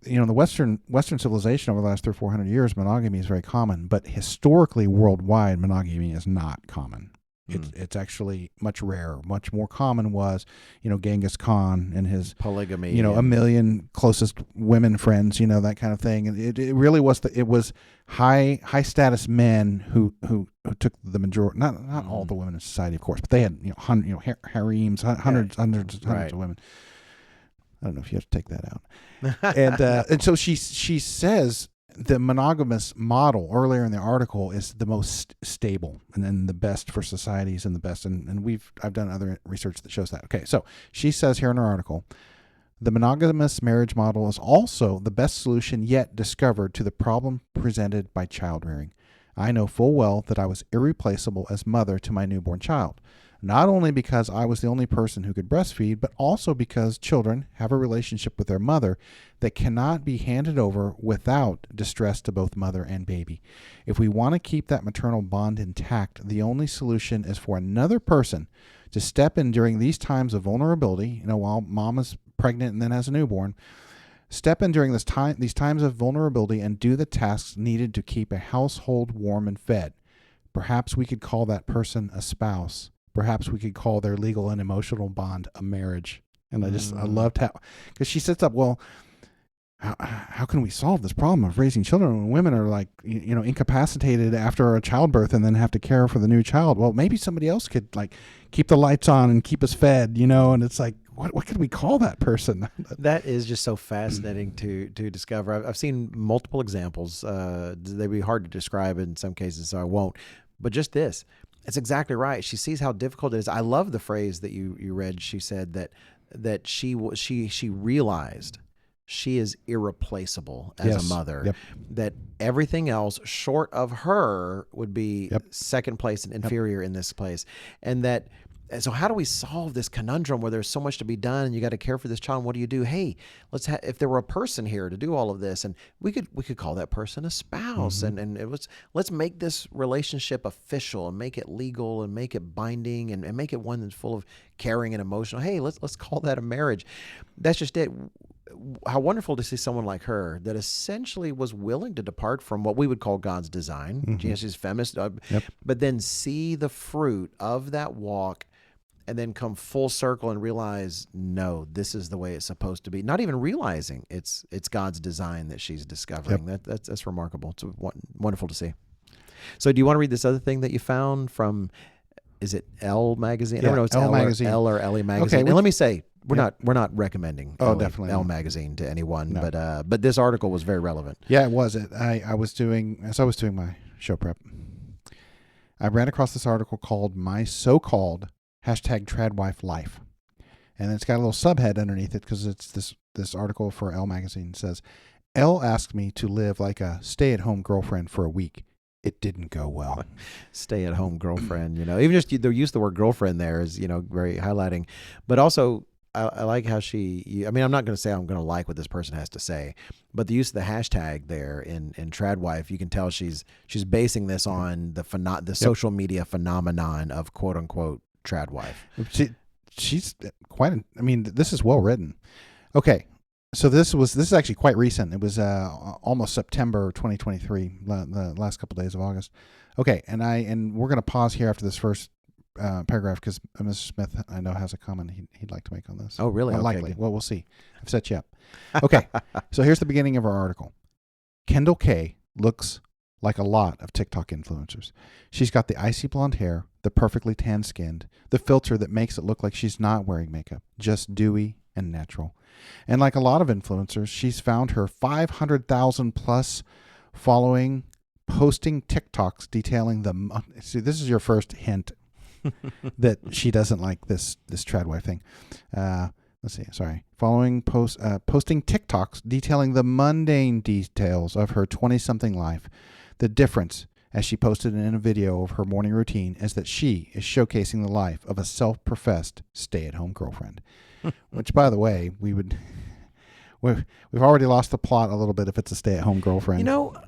[SPEAKER 2] The Western civilization over the last 300 or 400 years, monogamy is very common, but historically worldwide, monogamy is not common. It's actually much rarer. Much more common was, Genghis Khan and his
[SPEAKER 1] polygamy.
[SPEAKER 2] a million closest women friends, that kind of thing. And it really was it was high status men who took the majority. Not all the women in society, of course, but they had harems, hundreds
[SPEAKER 1] Right.
[SPEAKER 2] of women. I don't know if you have to take that out. And so she says the monogamous model earlier in the article is the most stable and then the best for societies and the best. And I've done other research that shows that. Okay. So she says here in her article, the monogamous marriage model is also the best solution yet discovered to the problem presented by child rearing. I know full well that I was irreplaceable as mother to my newborn child. Not only because I was the only person who could breastfeed, but also because children have a relationship with their mother that cannot be handed over without distress to both mother and baby. If we want to keep that maternal bond intact, the only solution is for another person to step in during these times of vulnerability, while mom is pregnant and then has a newborn. Step in during these times of vulnerability and do the tasks needed to keep a household warm and fed. Perhaps we could call that person a spouse. Perhaps we could call their legal and emotional bond a marriage. And I loved how, because she sets up, well, how can we solve this problem of raising children when women are like, incapacitated after a childbirth and then have to care for the new child? Well, maybe somebody else could like keep the lights on and keep us fed, and it's like, what could we call that person?
[SPEAKER 1] That is just so fascinating to discover. I've seen multiple examples. They'd be hard to describe in some cases, so I won't. But just this. It's exactly right. She sees how difficult it is. I love the phrase that you read. She said that she realized she is irreplaceable as a mother.
[SPEAKER 2] Yep.
[SPEAKER 1] That everything else short of her would be second place and inferior in this place. And so how do we solve this conundrum where there's so much to be done and you got to care for this child? And what do you do? Hey, if there were a person here to do all of this, and we could call that person a spouse, and let's make this relationship official and make it legal and make it binding and make it one that's full of caring and emotional. Hey, let's call that a marriage. That's just it. How wonderful to see someone like her that essentially was willing to depart from what we would call God's design. She's feminist, but then see the fruit of that walk and then come full circle and realize, no, this is the way it's supposed to be. Not even realizing it's God's design that she's discovering. That's remarkable. It's wonderful to see. So do you want to read this other thing that you found from, is it Elle magazine? I don't know if it's Elle magazine. Elle or Ellie magazine. Okay, and let me say, we're not recommending
[SPEAKER 2] definitely
[SPEAKER 1] Elle magazine to anyone,
[SPEAKER 2] no.
[SPEAKER 1] but this article was very relevant.
[SPEAKER 2] Yeah, it was. I was doing my show prep, I ran across this article called "My So-Called #Tradwife Life," and it's got a little subhead underneath it because it's this article for Elle magazine. It says, Elle asked me to live like a stay-at-home girlfriend for a week. It didn't go well.
[SPEAKER 1] Stay-at-home girlfriend, even just the use of the word girlfriend there is, very highlighting. But also, I like how I'm not going to say I'm going to like what this person has to say, but the use of the hashtag there in tradwife, you can tell she's basing this on the social media phenomenon of quote unquote tradwife.
[SPEAKER 2] She's quite. This is well written. Okay. So this is actually quite recent. It was almost September 2023, the last couple of days of August. Okay, and we're going to pause here after this first paragraph because Mr. Smith, I know, has a comment he'd like to make on this.
[SPEAKER 1] Oh, really?
[SPEAKER 2] Likely. Well, we'll see. I've set you up. Okay, so here's the beginning of our article. Kendall K looks like a lot of TikTok influencers. She's got the icy blonde hair, the perfectly tan skinned, the filter that makes it look like she's not wearing makeup, just dewy and natural. And like a lot of influencers, she's found her 500,000 plus following, posting TikToks detailing see, this is your first hint that she doesn't like this tradwife thing. Let's see. Sorry. Posting TikToks detailing the mundane details of her 20-something life. The difference, as she posted in a video of her morning routine, is that she is showcasing the life of a self-professed stay-at-home girlfriend. Which, by the way, we've already lost the plot a little bit if it's a stay-at-home girlfriend.
[SPEAKER 1] 100%,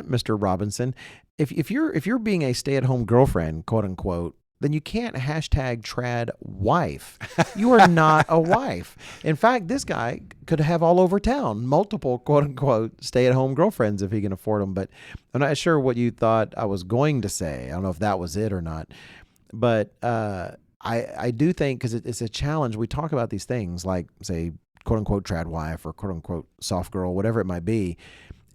[SPEAKER 1] Mr. Robinson. If you're being a stay-at-home girlfriend, quote unquote, then you can't hashtag trad wife. You are not a wife. In fact, this guy could have all over town multiple quote unquote stay-at-home girlfriends if he can afford them. But I'm not sure what you thought I was going to say. I don't know if that was it or not. But I do think, because it's a challenge. We talk about these things like, say, quote unquote trad wife or quote unquote soft girl, whatever it might be.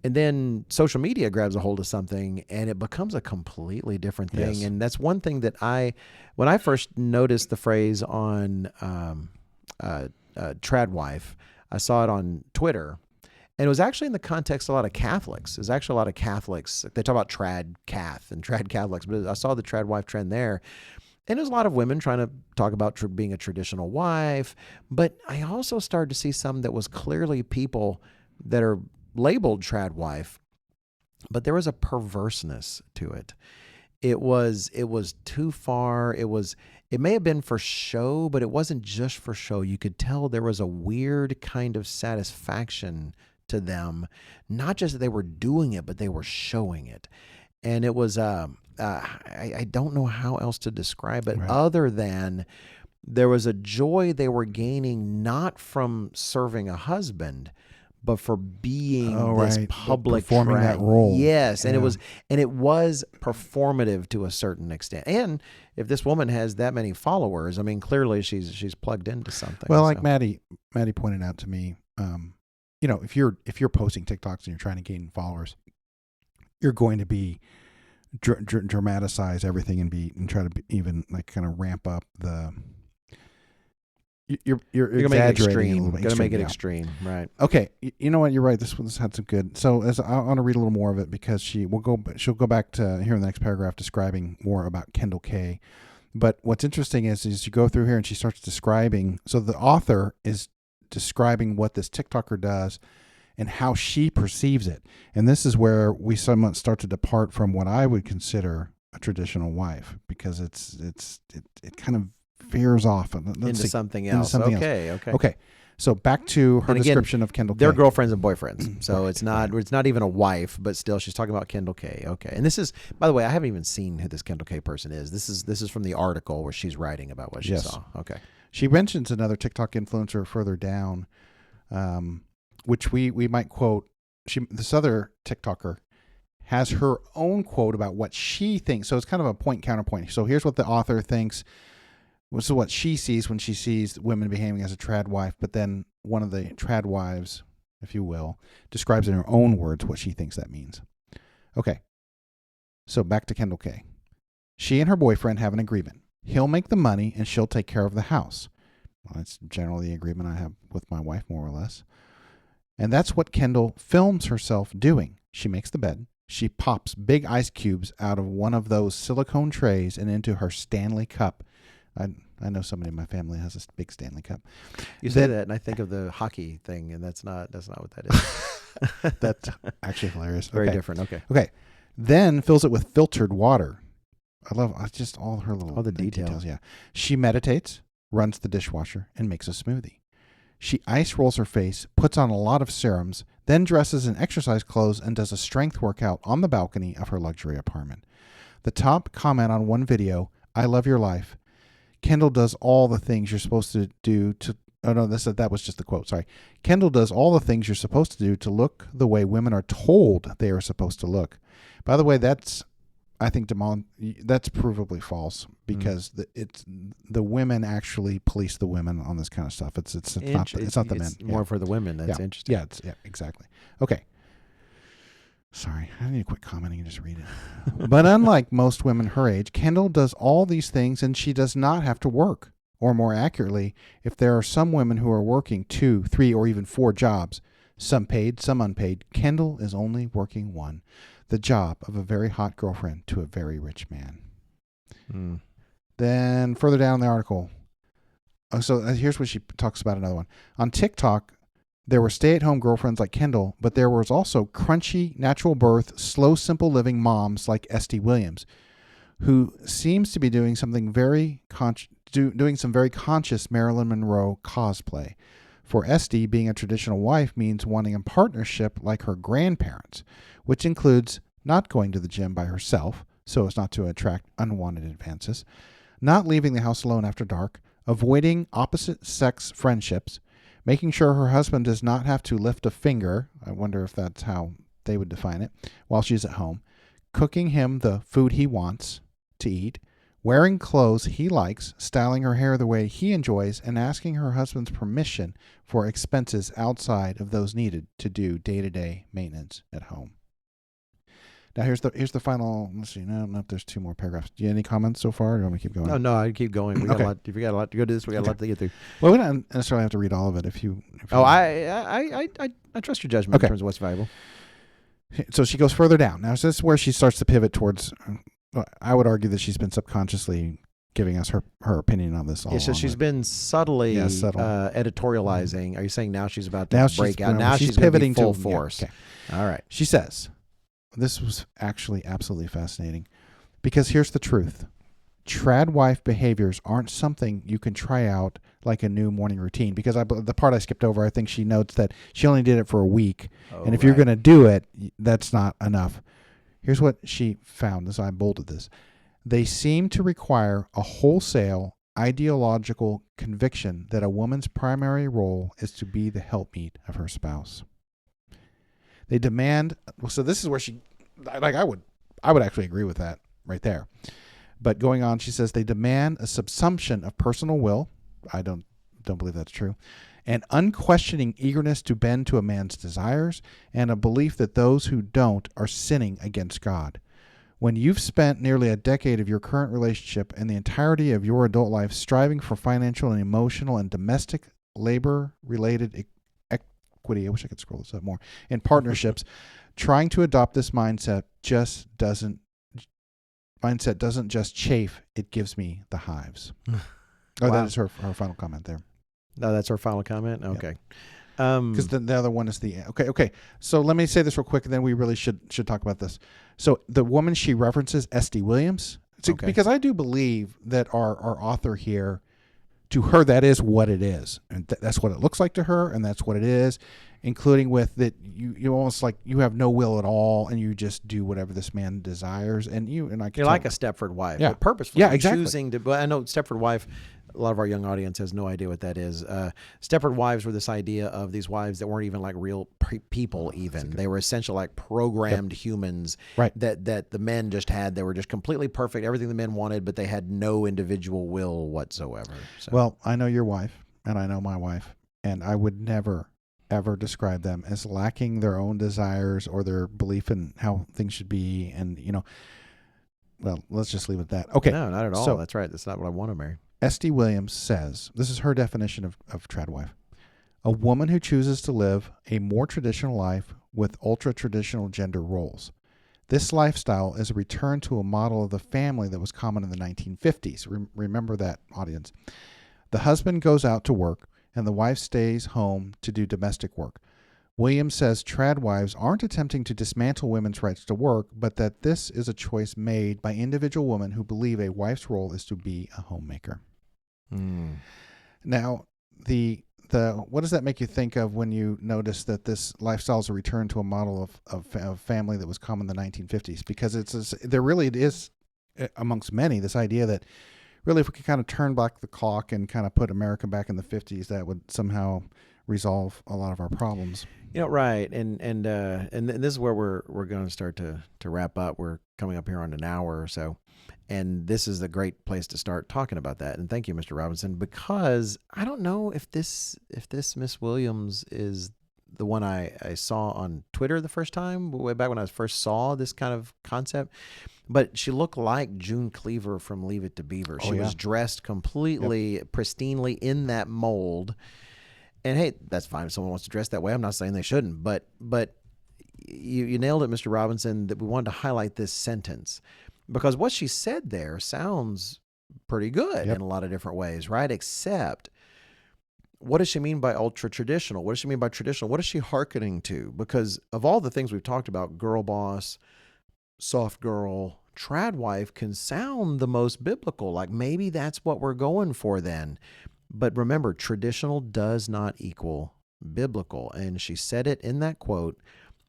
[SPEAKER 1] And then social media grabs a hold of something and it becomes a completely different thing.
[SPEAKER 2] Yes.
[SPEAKER 1] And that's one thing that when I first noticed the phrase on trad wife, I saw it on Twitter. And it was actually in the context of a lot of Catholics. There's actually a lot of Catholics. They talk about trad cath and trad Catholics, but I saw the trad wife trend there. And there's a lot of women trying to talk about being a traditional wife. But I also started to see some that was clearly people that are labeled trad wife, but there was a perverseness to it. It was too far. It may have been for show, but it wasn't just for show. You could tell there was a weird kind of satisfaction to them, not just that they were doing it, but they were showing it. And it was I don't know how else to describe it,
[SPEAKER 2] Right.
[SPEAKER 1] other than there was a joy they were gaining, not from serving a husband, but for being this
[SPEAKER 2] right.
[SPEAKER 1] public
[SPEAKER 2] Performing that role.
[SPEAKER 1] Yes, and
[SPEAKER 2] Yeah.
[SPEAKER 1] it was performative to a certain extent. And if this woman has that many followers, I mean, clearly she's plugged into something.
[SPEAKER 2] Well, like
[SPEAKER 1] so.
[SPEAKER 2] Maddie pointed out to me, if you're posting TikToks and you're trying to gain followers, you're going to be dramatize everything and try to even like kind of ramp up the. You're exaggerating a little bit.
[SPEAKER 1] Gonna make it
[SPEAKER 2] yeah.
[SPEAKER 1] extreme, right?
[SPEAKER 2] Okay, you know what? You're right. This had some good. So as I want to read a little more of it because she'll go back to here in the next paragraph describing more about Kendall K. But what's interesting is you go through here and she starts describing. So the author is describing what this TikToker does and how she perceives it. And this is where we somewhat start to depart from what I would consider a traditional wife, because it kind of veers off
[SPEAKER 1] Into something else. Okay.
[SPEAKER 2] So back to her
[SPEAKER 1] And again,
[SPEAKER 2] description of Kendall K.
[SPEAKER 1] They're girlfriends and boyfriends, so
[SPEAKER 2] Right,
[SPEAKER 1] it's not even a wife, but still she's talking about Kendall K. Okay, and this is, by the way, I haven't even seen who this Kendall K person is. This is from the article where she's writing about what she
[SPEAKER 2] Yes.
[SPEAKER 1] saw. Okay,
[SPEAKER 2] She mentions another TikTok influencer further down, which we might quote. This other TikToker has her own quote about what she thinks. So it's kind of a point counterpoint. So here's what the author thinks. This is what she sees when she sees women behaving as a trad wife. But then one of the trad wives, if you will, describes in her own words what she thinks that means. Okay. So back to Kendall K. She and her boyfriend have an agreement. He'll make the money and she'll take care of the house. Well, that's generally the agreement I have with my wife, more or less. And that's what Kendall films herself doing. She makes the bed. She pops big ice cubes out of one of those silicone trays and into her Stanley cup. I know somebody in my family has a big Stanley cup.
[SPEAKER 1] you say that, and I think of the hockey thing, and that's not what that is.
[SPEAKER 2] That's actually hilarious.
[SPEAKER 1] Very different. Okay.
[SPEAKER 2] Okay. Then fills it with filtered water. I love just all her little
[SPEAKER 1] All the details.
[SPEAKER 2] Yeah. She meditates, runs the dishwasher, and makes a smoothie. She ice rolls her face, puts on a lot of serums, then dresses in exercise clothes and does a strength workout on the balcony of her luxury apartment. The top comment on one video, "I love your life. Kendall does all the things you're supposed to do to..." Oh, no, that was just the quote. Sorry. Kendall does all the things you're supposed to do to look the way women are told they are supposed to look. By the way, I think that's provably false, because the women actually police the women on this kind of stuff. It's not the men.
[SPEAKER 1] It's more for the women. That's interesting.
[SPEAKER 2] Yeah, exactly. Okay. Sorry, I need to quit commenting and just read it. But unlike most women her age, Kendall does all these things and she does not have to work. Or more accurately, if there are some women who are working 2, 3, or even 4 jobs, some paid, some unpaid, Kendall is only working one, the job of a very hot girlfriend to a very rich man. Then further down in the article, so here's what she talks about another one. On TikTok, there were stay-at-home girlfriends like Kendall, but there was also crunchy, natural birth, slow, simple living moms like Esty Williams, who seems to be doing something doing some very conscious Marilyn Monroe cosplay. For Esty, being a traditional wife means wanting a partnership like her grandparents, which includes not going to the gym by herself so as not to attract unwanted advances, not leaving the house alone after dark, avoiding opposite-sex friendships, making sure her husband does not have to lift a finger, I wonder if that's how they would define it, while she's at home, cooking him the food he wants to eat, wearing clothes he likes, styling her hair the way he enjoys, and asking her husband's permission for expenses outside of those needed to do day-to-day maintenance at home. Now here's the final. Let's see. No, there's 2 more paragraphs. Do you have any comments so far? Or do you want me to keep going?
[SPEAKER 1] No, I keep going. We got
[SPEAKER 2] Okay.
[SPEAKER 1] a lot. If we got a lot to go to this, we got a lot to get through.
[SPEAKER 2] Well, we don't necessarily have to read all of it. If you
[SPEAKER 1] I trust your judgment
[SPEAKER 2] Okay.
[SPEAKER 1] in terms of what's valuable.
[SPEAKER 2] So she goes further down. Now, this is where she starts to pivot towards. I would argue that she's been subconsciously giving us her opinion on this. All
[SPEAKER 1] So she's
[SPEAKER 2] along.
[SPEAKER 1] been subtly
[SPEAKER 2] subtle.
[SPEAKER 1] editorializing. Are you saying now she's about to
[SPEAKER 2] Now
[SPEAKER 1] break out? Now she's
[SPEAKER 2] pivoting
[SPEAKER 1] full
[SPEAKER 2] to
[SPEAKER 1] force.
[SPEAKER 2] Yeah, okay.
[SPEAKER 1] All right.
[SPEAKER 2] She says, this was actually absolutely fascinating, because here's the truth. Tradwife behaviors aren't something you can try out like a new morning routine, because the part I skipped over, I think she notes that she only did it for a week. And if you're going to do it, that's not enough. Here's what she found, as I bolded this. They seem to require a wholesale ideological conviction that a woman's primary role is to be the helpmeet of her spouse. They demand, so this is where she, like I would actually agree with that right there. But going on, she says they demand a subsumption of personal will. I don't believe that's true. An unquestioning eagerness to bend to a man's desires, and a belief that those who don't are sinning against God. When you've spent nearly a decade of your current relationship and the entirety of your adult life striving for financial and emotional and domestic labor-related equity, I wish I could scroll this up more, in partnerships, trying to adopt this mindset doesn't just chafe, it gives me the hives.
[SPEAKER 1] Wow.
[SPEAKER 2] That is her final comment there.
[SPEAKER 1] No, that's our final comment. Okay.
[SPEAKER 2] Because the other one is the okay. So let me say this real quick, and then we really should talk about this. So the woman she references, S.D. Williams, because I do believe that our author here, to her, that is what it is, and that's what it looks like to her, and that's what it is, including with that you almost like you have no will at all, and you just do whatever this man desires, and you're
[SPEAKER 1] like a Stepford wife,
[SPEAKER 2] yeah,
[SPEAKER 1] purposefully,
[SPEAKER 2] exactly.
[SPEAKER 1] choosing to. But I know Stepford wife. A lot of our young audience has no idea what that is. Stepford wives were this idea of these wives that weren't even like real people. Even they were essentially like programmed humans.
[SPEAKER 2] Right.
[SPEAKER 1] That the men just had. They were just completely perfect. Everything the men wanted, but they had no individual will whatsoever. So.
[SPEAKER 2] Well, I know your wife, and I know my wife, and I would never ever describe them as lacking their own desires or their belief in how things should be. And well, let's just leave it at that. Okay.
[SPEAKER 1] No, not at all.
[SPEAKER 2] So,
[SPEAKER 1] that's right. That's not what I want to marry.
[SPEAKER 2] S.D. Williams says, this is her definition of tradwife, a woman who chooses to live a more traditional life with ultra-traditional gender roles. This lifestyle is a return to a model of the family that was common in the 1950s. Remember that, audience. The husband goes out to work, and the wife stays home to do domestic work. Williams says tradwives aren't attempting to dismantle women's rights to work, but that this is a choice made by individual women who believe a wife's role is to be a homemaker. Now, the what does that make you think of when you notice that this lifestyle is a return to a model of family that was common in the 1950s? Because there really is, amongst many, this idea that really if we could kind of turn back the clock and kind of put America back in the 50s, that would somehow resolve a lot of our problems.
[SPEAKER 1] Right, and this is where we're going to start to wrap up. We're coming up here on an hour or so, and this is a great place to start talking about that. And thank you, Mr. Robinson, because I don't know if this Miss Williams is the one I saw on Twitter the first time, way back when I first saw this kind of concept. But she looked like June Cleaver from Leave It to Beaver. She was dressed completely pristinely in that mold. And hey, that's fine if someone wants to dress that way. I'm not saying they shouldn't, but you nailed it, Mr. Robinson, that we wanted to highlight this sentence because what she said there sounds pretty good in a lot of different ways, right? Except, what does she mean by ultra traditional? What does she mean by traditional? What is she hearkening to? Because of all the things we've talked about, girl boss, soft girl, tradwife can sound the most biblical. Like maybe that's what we're going for then. But remember, traditional does not equal biblical. And she said it in that quote,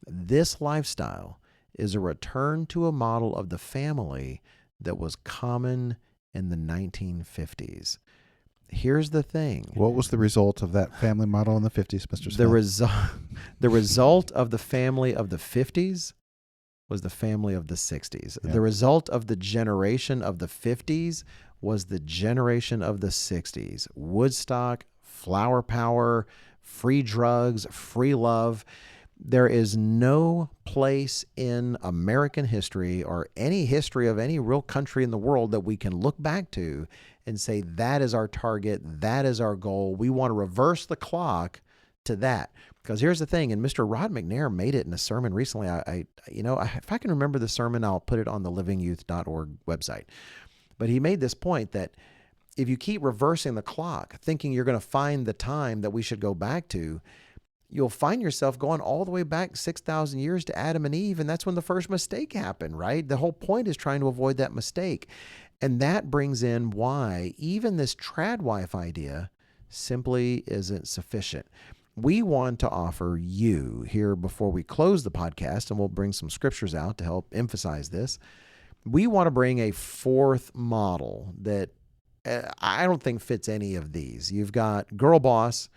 [SPEAKER 1] this lifestyle is a return to a model of the family that was common in the 1950s. Here's the thing.
[SPEAKER 2] What was the result of that family model in the 50s, Mr. Smith?
[SPEAKER 1] The result of the family of the 50s was the family of the 60s.
[SPEAKER 2] Yeah.
[SPEAKER 1] The result of the generation of the 50s was the generation of the 60s. Woodstock, flower power, free drugs, free love. There is no place in American history or any history of any real country in the world that we can look back to and say, that is our target, that is our goal. We want to reverse the clock to that. Because here's the thing, and Mr. Rod McNair made it in a sermon recently. If I can remember the sermon, I'll put it on the livingyouth.org website. But he made this point that if you keep reversing the clock, thinking you're going to find the time that we should go back to, you'll find yourself going all the way back 6,000 years to Adam and Eve, and that's when the first mistake happened, right? The whole point is trying to avoid that mistake. And that brings in why even this tradwife idea simply isn't sufficient. We want to offer you here before we close the podcast, and we'll bring some scriptures out to help emphasize this. We want to bring a fourth model that I don't think fits any of these. You've got Girlboss,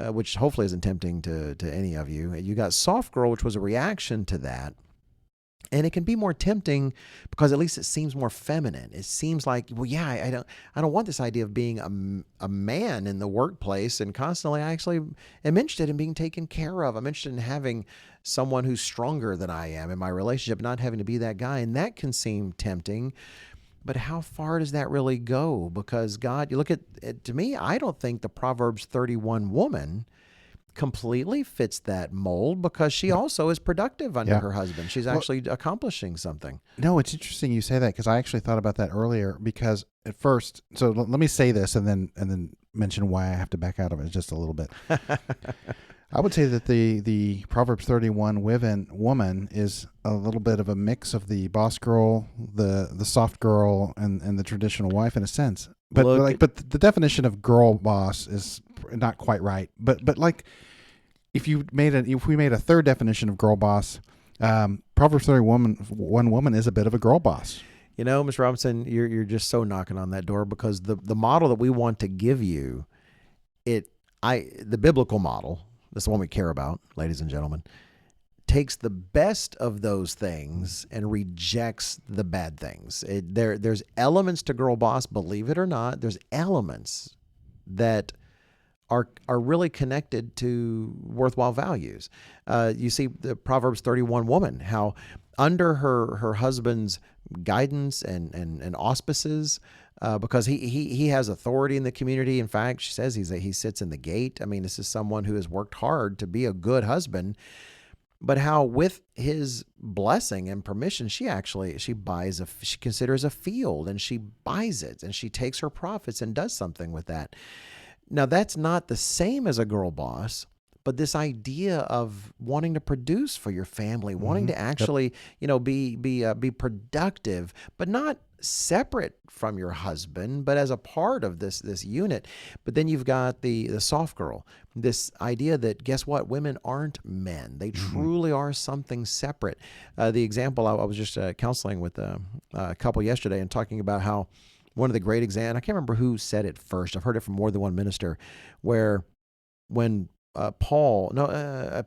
[SPEAKER 1] which hopefully isn't tempting to any of you. You got Soft Girl, which was a reaction to that. And it can be more tempting because at least it seems more feminine. It seems like, well, yeah, I don't want this idea of being a man in the workplace and constantly. I actually am interested in being taken care of. I'm interested in having someone who's stronger than I am in my relationship, not having to be that guy. And that can seem tempting. But how far does that really go? Because God, you look at it, to me, I don't think the Proverbs 31 woman completely fits that mold because she also is productive under her husband. She's actually accomplishing something.
[SPEAKER 2] No, it's interesting you say that because I actually thought about that earlier because at first, so let me say this and then mention why I have to back out of it just a little bit. I would say that the Proverbs 31 woman is a little bit of a mix of the boss girl, the soft girl, and the traditional wife in a sense. But but the definition of girl boss is not quite right. But like if we made a third definition of girl boss, Proverbs 31 woman is a bit of a girl boss.
[SPEAKER 1] You know, Mr. Robinson, you're just so knocking on that door because the model that we want to give you, the biblical model. That's the one we care about, ladies and gentlemen, takes the best of those things and rejects the bad things. There's elements to Girl Boss, believe it or not. There's elements that are really connected to worthwhile values. You see the Proverbs 31 woman, how under her husband's guidance and auspices, because he has authority in the community. In fact, she says he sits in the gate. I mean, this is someone who has worked hard to be a good husband, but how with his blessing and permission, she considers a field and she buys it and she takes her profits and does something with that. Now that's not the same as a girl boss, but this idea of wanting to produce for your family, wanting to actually, be productive, but not separate from your husband, but as a part of this unit. But then you've got the soft girl, this idea that, guess what? Women aren't men. They truly are something separate. The example, I was just counseling with a couple yesterday and talking about how one of the great examples, I can't remember who said it first. I've heard it from more than one minister, where when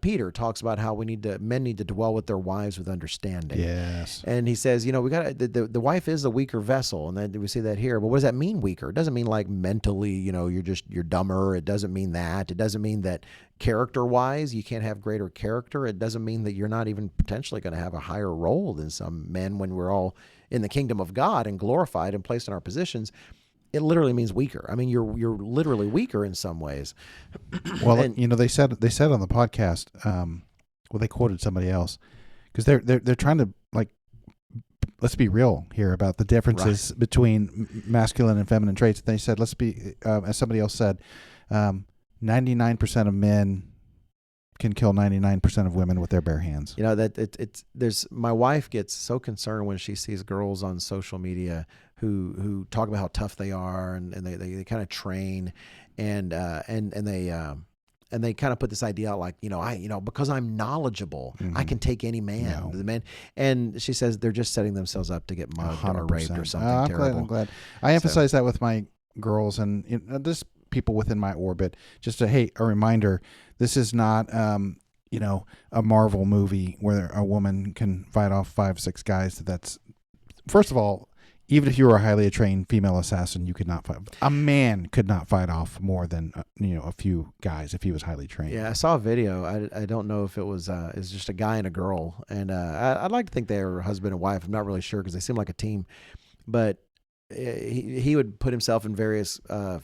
[SPEAKER 1] Peter talks about how men need to dwell with their wives with understanding.
[SPEAKER 2] Yes.
[SPEAKER 1] And he says, we got the wife is a weaker vessel. And then we see that here. But what does that mean, weaker? It doesn't mean like mentally, you're dumber. It doesn't mean that. It doesn't mean that character wise, you can't have greater character. It doesn't mean that you're not even potentially going to have a higher role than some men when we're all in the kingdom of God and glorified and placed in our positions. It literally means weaker. I mean, you're literally weaker in some ways.
[SPEAKER 2] Well, they said on the podcast. They quoted somebody else because they're trying to let's be real here about the differences between masculine and feminine traits. They said let's be as somebody else said, 99% of men can kill 99% of women with their bare hands.
[SPEAKER 1] My wife gets so concerned when she sees girls on social media who talk about how tough they are and they kind of train and they kind of put this idea out like, because I'm knowledgeable, I can take any man. The man, and she says they're just setting themselves up to get mugged 100%. Or raped or something terrible.
[SPEAKER 2] I'm glad. I emphasize that with my girls and just people within my orbit. Just a reminder. This is not a Marvel movie where a woman can fight off 5-6 guys. That's, first of all, even if you were a highly trained female assassin, you could not fight. A man could not fight off more than a few guys if he was highly trained.
[SPEAKER 1] Yeah, I saw a video. I don't know if it was just a guy and a girl, and I'd like to think they were husband and wife. I'm not really sure because they seem like a team, but he would put himself in various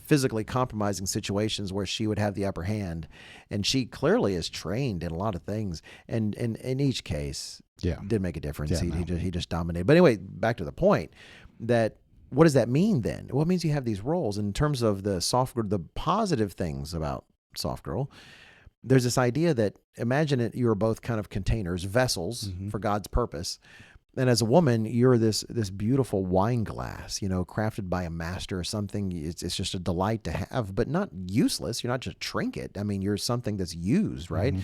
[SPEAKER 1] physically compromising situations where she would have the upper hand, and she clearly is trained in a lot of things, and in each case, did make a difference. He just dominated. But anyway, back to the point that. What does that mean then? Well, it means you have these roles. In terms of the soft girl, the positive things about soft girl, there's this idea that imagine it, you're both kind of containers, vessels for God's purpose. And as a woman, you're this beautiful wine glass, crafted by a master or something. It's just a delight to have, but not useless. You're not just a trinket. I mean, you're something that's used, right?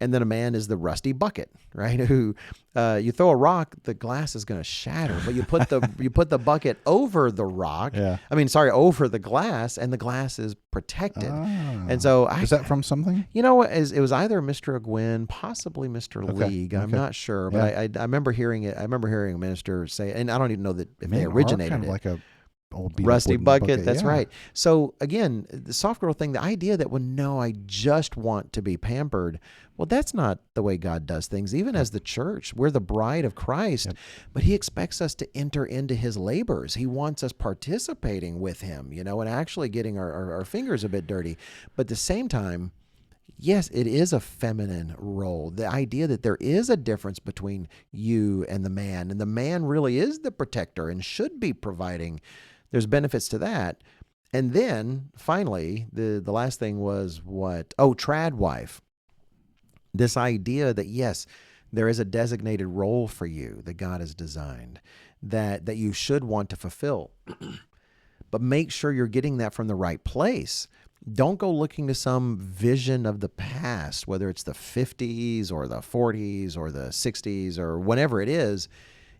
[SPEAKER 1] And then a man is the rusty bucket, right? Who you throw a rock, the glass is going to shatter, but you put the bucket over the rock.
[SPEAKER 2] Yeah.
[SPEAKER 1] Over the glass, and the glass is protected. And so,
[SPEAKER 2] is that from something?
[SPEAKER 1] It was either Mr. Gwynn, possibly Mr. League. I'm not sure, but I remember hearing it. I remember hearing a minister say, and I don't even know that if they originated
[SPEAKER 2] kind of
[SPEAKER 1] it.
[SPEAKER 2] Like a old
[SPEAKER 1] rusty bucket. That's right. So again, the soft girl thing, the idea that, well, no, I just want to be pampered. Well, that's not the way God does things. Even as the church, we're the bride of Christ, but he expects us to enter into his labors. He wants us participating with him, and actually getting our fingers a bit dirty. But at the same time, yes, it is a feminine role. The idea that there is a difference between you and the man really is the protector and should be providing. There's benefits to that. And then finally, the last thing was what? Oh, tradwife. This idea that, yes, there is a designated role for you that God has designed that you should want to fulfill. But make sure you're getting that from the right place. Don't go looking to some vision of the past, whether it's the 50s or the 40s or the 60s or whatever it is.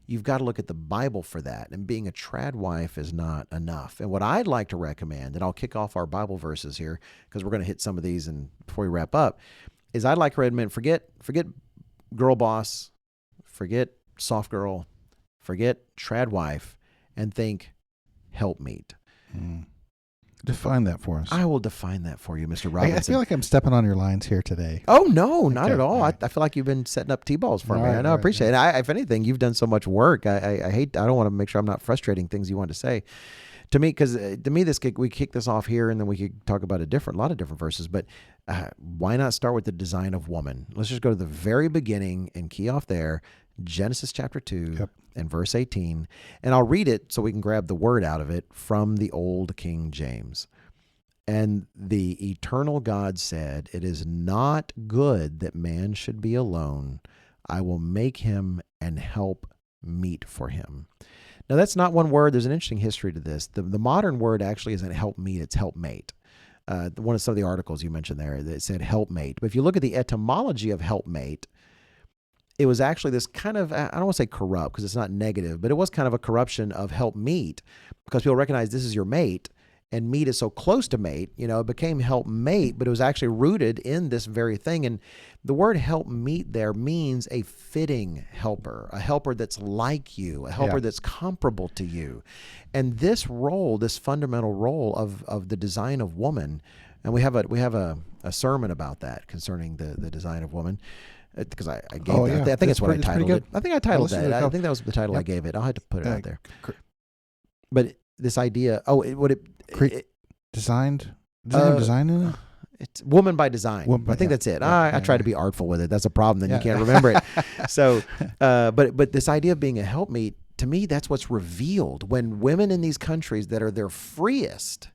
[SPEAKER 1] You've got to look at the Bible for that. And being a tradwife is not enough. And what I'd like to recommend, and I'll kick off our Bible verses here because we're going to hit some of these and before we wrap up, is I'd like to recommend forget Girlboss, forget soft girl, forget tradwife, and think helpmeet.
[SPEAKER 2] Define that for us.
[SPEAKER 1] I will define that for you, Mr. Robinson.
[SPEAKER 2] I feel like I'm stepping on your lines here today.
[SPEAKER 1] Oh, no, not at all. I feel like you've been setting up T-balls for me. I know, I appreciate it. If anything, you've done so much work. I don't want to make sure I'm not frustrating things you want to say. To me, because we kick this off here, and then we could talk about a lot of different verses. But why not start with the design of woman? Let's just go to the very beginning and key off there. Genesis chapter 2 and verse 18. And I'll read it so we can grab the word out of it from the old King James. And the eternal God said, "It is not good that man should be alone. I will make him an help meet for him." Now, that's not one word. There's an interesting history to this. The modern word actually isn't help meet, it's helpmate. One of some of the articles you mentioned there that said helpmate. But if you look at the etymology of helpmate, it was actually this kind of, I don't want to say corrupt because it's not negative, but it was kind of a corruption of help meet because people recognize this is your mate. And meat is so close to mate, it became help mate, but it was actually rooted in this very thing. And the word help meet there means a fitting helper, a helper that's like you, a helper that's comparable to you. And this role, this fundamental role of the design of woman, and we have a sermon about that concerning the design of woman. Because I gave that. I think it's what I titled it. I think I titled that. I think that was the title I gave it. I'll have to put it out there. But this idea,
[SPEAKER 2] designed? Does it have design in it?
[SPEAKER 1] It's woman by design. I think that's it. I try to be artful with it. That's a problem. Then you can't remember it. So, but this idea of being a helpmeet, to me, that's what's revealed when women in these countries that are their freest,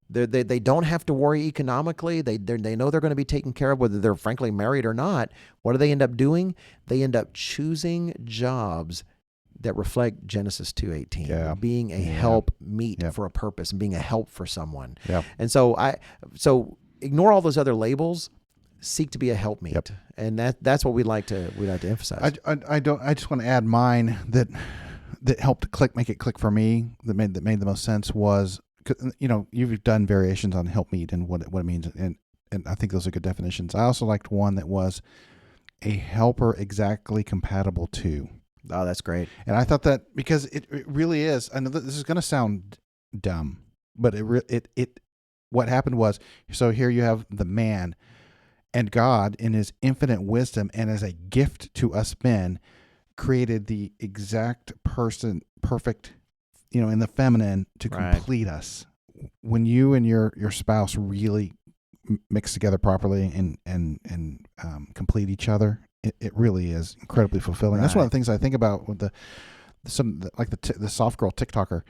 [SPEAKER 1] they don't have to worry economically. They know they're going to be taken care of, whether they're frankly married or not. What do they end up doing? They end up choosing jobs that reflect Genesis 2:18, being a help meet for a purpose and being a help for someone. And so ignore all those other labels, seek to be a help meet. And that's what we'd like to emphasize.
[SPEAKER 2] I just want to add mine that helped make it click for me, that made the most sense was, you've done variations on help meet and what it means. And and I think those are good definitions. I also liked one that was a helper exactly compatible to.
[SPEAKER 1] Oh, that's great.
[SPEAKER 2] And I thought that because it really is. I know that this is going to sound dumb, but what happened was, so here you have the man, and God in his infinite wisdom and as a gift to us men created the exact person, perfect, in the feminine to complete us. When you and your spouse really mix together properly and complete each other, it really is incredibly fulfilling. Right. That's one of the things I think about with the soft girl TikToker.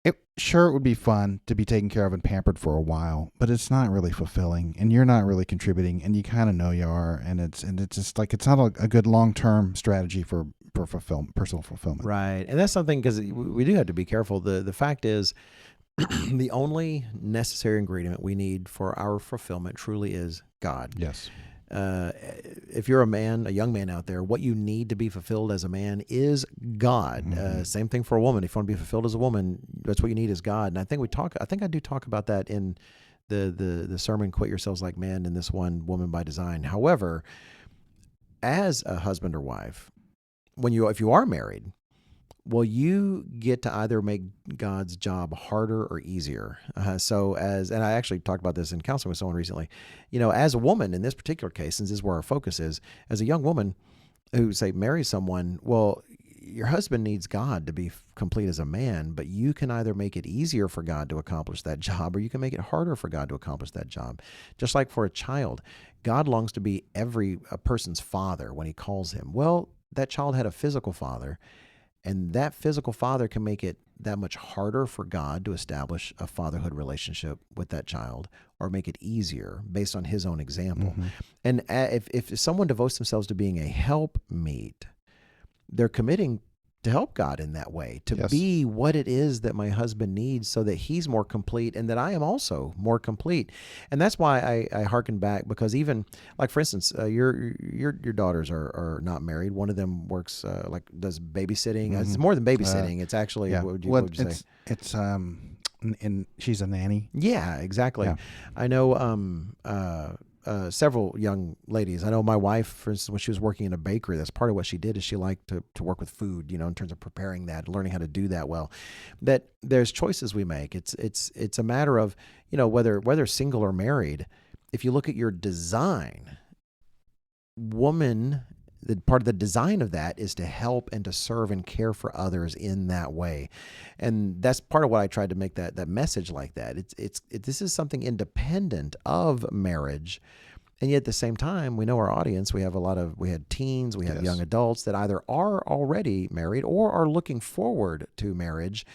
[SPEAKER 2] It would be fun to be taken care of and pampered for a while, but it's not really fulfilling, and you're not really contributing, and you kind of know you are, and it's just like it's not a good long-term strategy for personal fulfillment.
[SPEAKER 1] Right, and that's something, because we do have to be careful. The fact is, the only necessary ingredient we need for our fulfillment truly is God.
[SPEAKER 2] Yes.
[SPEAKER 1] If you're a young man out there, what you need to be fulfilled as a man is God. Mm-hmm. Same thing for a woman. If you want to be fulfilled as a woman, that's what you need is God. And I think I do talk about that in the sermon, Quit Yourselves Like Men, in this one, Woman by Design. However, as a husband or wife, if you are married, well, you get to either make God's job harder or easier. And I actually talked about this in counseling with someone recently, as a woman in this particular case, since this is where our focus is, as a young woman who, say, marries someone, well, your husband needs God to be complete as a man, but you can either make it easier for God to accomplish that job, or you can make it harder for God to accomplish that job. Just like for a child, God longs to be a person's father when he calls him. Well, that child had a physical father, and that physical father can make it that much harder for God to establish a fatherhood relationship with that child, or make it easier based on his own example. Mm-hmm. And if someone devotes themselves to being a helpmeet, they're committing to help God in that way, to be what it is that my husband needs so that he's more complete and that I am also more complete. And that's why I hearken back, because even, like, for instance, your daughters are not married. One of them works, does babysitting. Mm-hmm. It's more than babysitting. It's actually, what would you say?
[SPEAKER 2] It's and she's a nanny.
[SPEAKER 1] Yeah, exactly. Yeah. I know several young ladies. I know my wife, for instance, when she was working in a bakery, that's part of what she did, is she liked to work with food, in terms of preparing that, learning how to do that well. That there's choices we make. It's a matter of, whether single or married, if you look at your design, part of the design of that is to help and to serve and care for others in that way. And that's part of what I tried to make that message like that. This is something independent of marriage. And yet at the same time, we know our audience. We had teens, we have young adults that either are already married or are looking forward to marriage.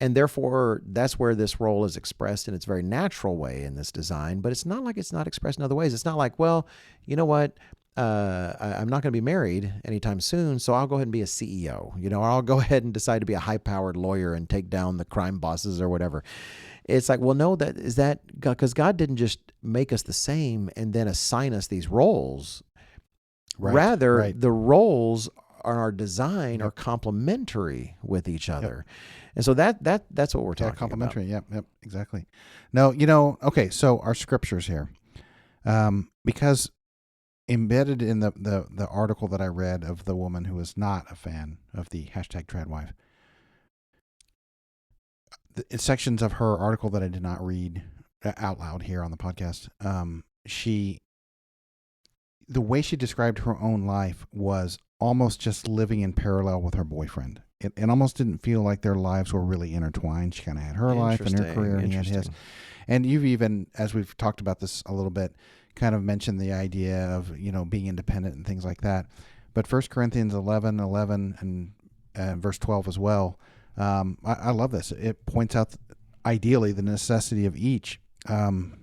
[SPEAKER 1] And therefore, that's where this role is expressed in its very natural way in this design. But it's not like it's not expressed in other ways. It's not like, well, you know what? I'm not going to be married anytime soon, so I'll go ahead and be a CEO. Or I'll go ahead and decide to be a high-powered lawyer and take down the crime bosses or whatever. It's like, well, no, because God didn't just make us the same and then assign us these roles. Right. Rather, the roles on our design are complementary with each other. Yep. And so that's what we're talking
[SPEAKER 2] complementary.
[SPEAKER 1] about.
[SPEAKER 2] Yep, exactly. No, okay, so our scriptures here. Because embedded in the article that I read of the woman who was not a fan of the #tradwife, sections of her article that I did not read out loud here on the podcast, the way she described her own life was almost just living in parallel with her boyfriend. It almost didn't feel like their lives were really intertwined. She kind of had her life and her career, and he had his. And you've even, as we've talked about this a little bit, kind of mentioned the idea of, being independent and things like that. But 1 Corinthians 11 and verse 12 as well, I love this. It points out, ideally, the necessity of each. 1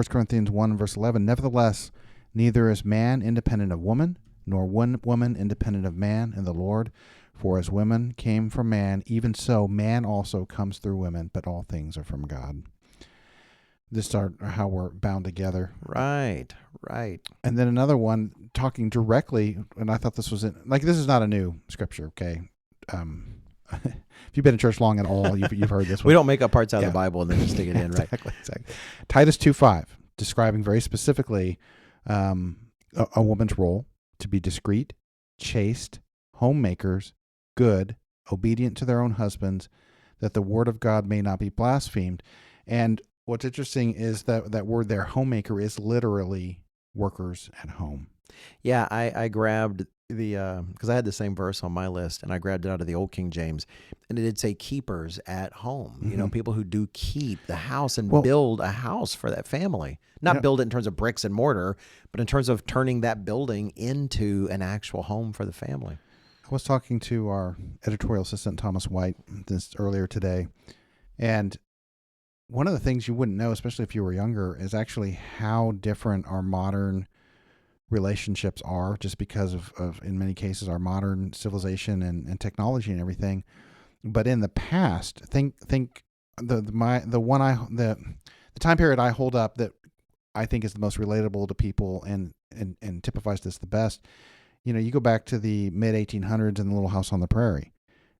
[SPEAKER 2] Corinthians 1 verse 11, nevertheless, neither is man independent of woman, nor one woman independent of man in the Lord. For as women came from man, even so man also comes through women, but all things are from God. This is how we're bound together.
[SPEAKER 1] Right.
[SPEAKER 2] And then another one talking directly, and I thought this was this is not a new scripture, okay? If you've been in church long at all, you've heard this one.
[SPEAKER 1] We don't make up parts out of the Bible and then just stick it in, right?
[SPEAKER 2] Exactly. Titus 2:5. describing very specifically a woman's role to be discreet, chaste, homemakers, good, obedient to their own husbands, that the word of God may not be blasphemed. And what's interesting is that word there, homemaker, is literally workers at home.
[SPEAKER 1] Yeah, I grabbed the because I had the same verse on my list, and I grabbed it out of the old King James, and it did say keepers at home. You know, people who do keep the house and build a house for that family. Not build it in terms of bricks and mortar, but in terms of turning that building into an actual home for the family.
[SPEAKER 2] I was talking to our editorial assistant, Thomas White, earlier today, and one of the things you wouldn't know, especially if you were younger, is actually how different our modern relationships are, just because of in many cases, our modern civilization and technology and everything. But in the past, think the time period I hold up that I think is the most relatable to people and typifies this the best. You know, you go back to the mid 1800s and the Little House on the Prairie.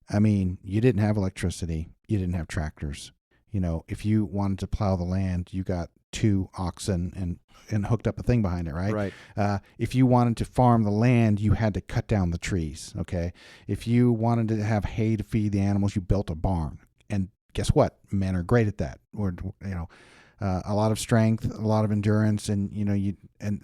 [SPEAKER 2] I mean, you didn't have electricity, you didn't have tractors. You know, if you wanted to plow the land, you got 2 oxen and hooked up a thing behind it, right?
[SPEAKER 1] Right.
[SPEAKER 2] If you wanted to farm the land, you had to cut down the trees, okay? If you wanted to have hay to feed the animals, you built a barn. And guess what? Men are great at that. Or, you know, a lot of strength, a lot of endurance, and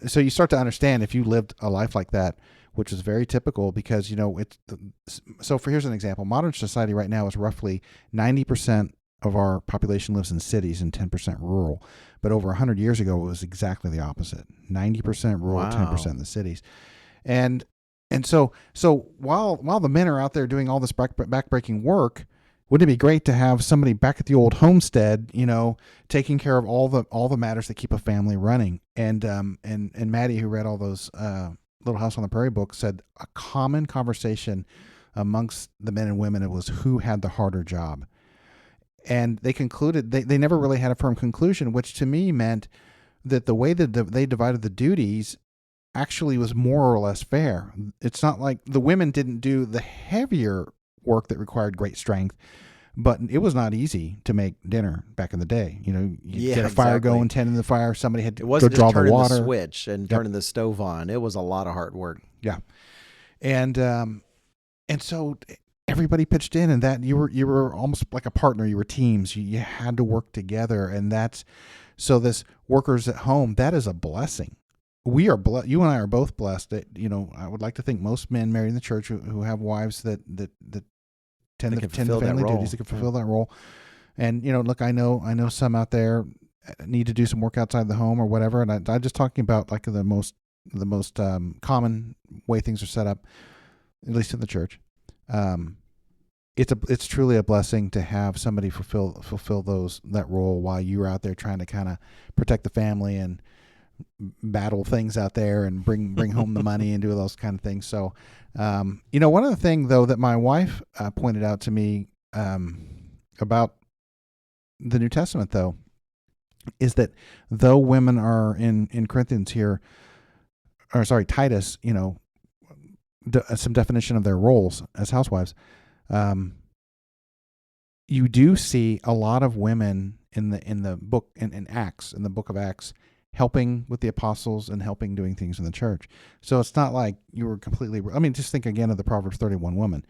[SPEAKER 2] so you start to understand if you lived a life like that, which is very typical because, you know, here's an example. Modern society right now is roughly 90% of our population lives in cities and 10% rural. But over 100 years ago, it was exactly the opposite. 90% rural,
[SPEAKER 1] Wow.
[SPEAKER 2] 10% in the cities. And so while the men are out there doing all this backbreaking work, wouldn't it be great to have somebody back at the old homestead, you know, taking care of all the matters that keep a family running? And Maddie, who read all those Little House on the Prairie books, said a common conversation amongst the men and women, it was who had the harder job. And they concluded they never really had a firm conclusion, which to me meant that the way that they divided the duties actually was more or less fair. It's not like the women didn't do the heavier work that required great strength, but it was not easy to make dinner back in the day. You know, you get a fire going, tending the fire. Somebody had to go draw the water,
[SPEAKER 1] the switch and turning the stove on. It was a lot of hard work.
[SPEAKER 2] Yeah, and so everybody pitched in, and that you were almost like a partner. You were teams. You had to work together, and so this workers at home, that is a blessing. We are you and I are both blessed that, you know, I would like to think most men married in the church who have wives that tend to family duties, that can fulfill that role. And, you know, look, I know some out there need to do some work outside the home or whatever, and I'm just talking about like the most common way things are set up, at least in the church. It's truly a blessing to have somebody fulfill that role while you're out there trying to kind of protect the family and battle things out there and bring home the money and do those kind of things. So, you know, one of the things though that my wife pointed out to me about the New Testament though is that though women are in Corinthians here, or sorry, Titus, you know, some definition of their roles as housewives. You do see a lot of women in the book in Acts, in the book of Acts, helping with the apostles and helping doing things in the church. So it's not like you were completely. I mean, just think again of the Proverbs 31 woman.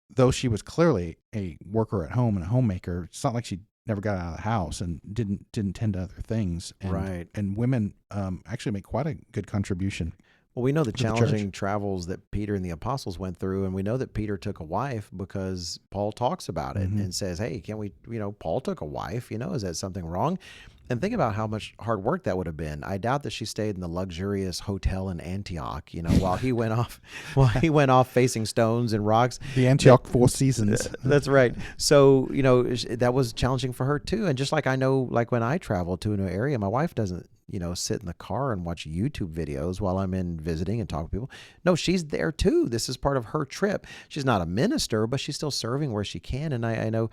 [SPEAKER 2] Though she was clearly a worker at home and a homemaker, it's not like she never got out of the house and didn't tend to other things. And,
[SPEAKER 1] right.
[SPEAKER 2] And women actually make quite a good contribution.
[SPEAKER 1] Well, we know the challenging travels that Peter and the apostles went through, and we know that Peter took a wife because Paul talks about it and says, hey, can't we, you know, Paul took a wife, you know, is that something wrong? And think about how much hard work that would have been. I doubt that she stayed in the luxurious hotel in Antioch, you know, while he went off facing stones and rocks.
[SPEAKER 2] The Antioch Four Seasons.
[SPEAKER 1] That's right. So, you know, that was challenging for her too. And just like I know, like when I travel to a new area, my wife doesn't, you know, sit in the car and watch YouTube videos while I'm in visiting and talk to people. No, she's there too. This is part of her trip. She's not a minister, but she's still serving where she can. And I know,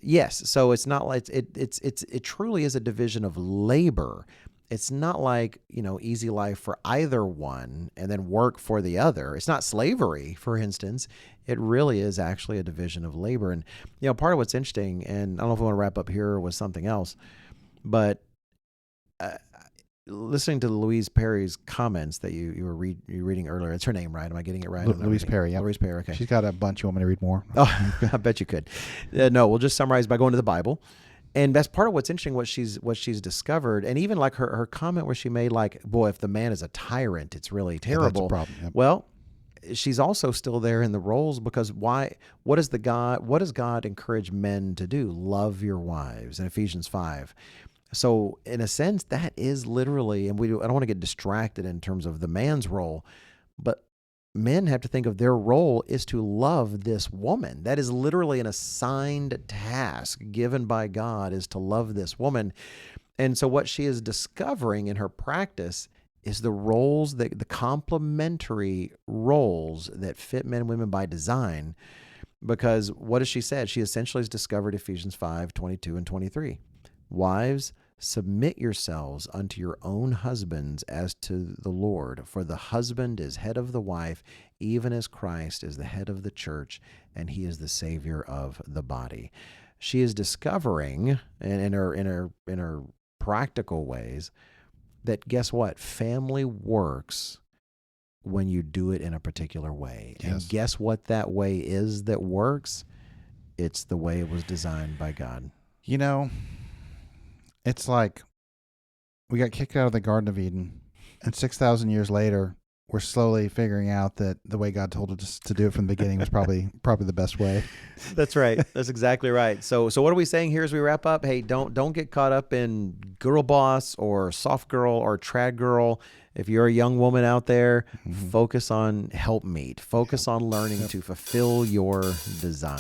[SPEAKER 1] yes. So it's not like it truly is a division of labor. It's not like, you know, easy life for either one and then work for the other. It's not slavery, for instance. It really is actually a division of labor. And, you know, part of what's interesting, and I don't know if we want to wrap up here with something else, but listening to Louise Perry's comments that you were reading earlier. It's her name, right? Am I getting it right?
[SPEAKER 2] Louise Perry. Yep.
[SPEAKER 1] Louise Perry. Okay.
[SPEAKER 2] She's got a bunch. You want me to read more?
[SPEAKER 1] Oh, I bet you could. No, we'll just summarize by going to the Bible. And that's part of what's interesting, what she's discovered. And even like her comment where she made like, boy, if the man is a tyrant, it's really terrible.
[SPEAKER 2] Yeah, that's a problem. Yep.
[SPEAKER 1] Well, she's also still there in the roles because why? What does God encourage men to do? Love your wives in Ephesians 5. So in a sense, that is literally, and I don't want to get distracted in terms of the man's role, but men have to think of their role is to love this woman. That is literally an assigned task given by God, is to love this woman. And so what she is discovering in her practice is the roles, the complementary roles that fit men and women by design. Because what has she said? She essentially has discovered Ephesians 5:22 and 23. Wives, submit yourselves unto your own husbands as to the Lord. For the husband is head of the wife, even as Christ is the head of the church, and he is the Savior of the body. She is discovering, in her practical ways, that guess what? Family works when you do it in a particular way.
[SPEAKER 2] Yes.
[SPEAKER 1] And guess what that way is that works? It's the way it was designed by God.
[SPEAKER 2] You know, it's like we got kicked out of the Garden of Eden, and 6,000 years later, we're slowly figuring out that the way God told us to do it from the beginning was probably the best way.
[SPEAKER 1] That's right. That's exactly right. So what are we saying here as we wrap up? Hey, don't get caught up in Girlboss or soft girl or trad girl. If you're a young woman out there, focus on helpmeet. Focus on learning to fulfill your design.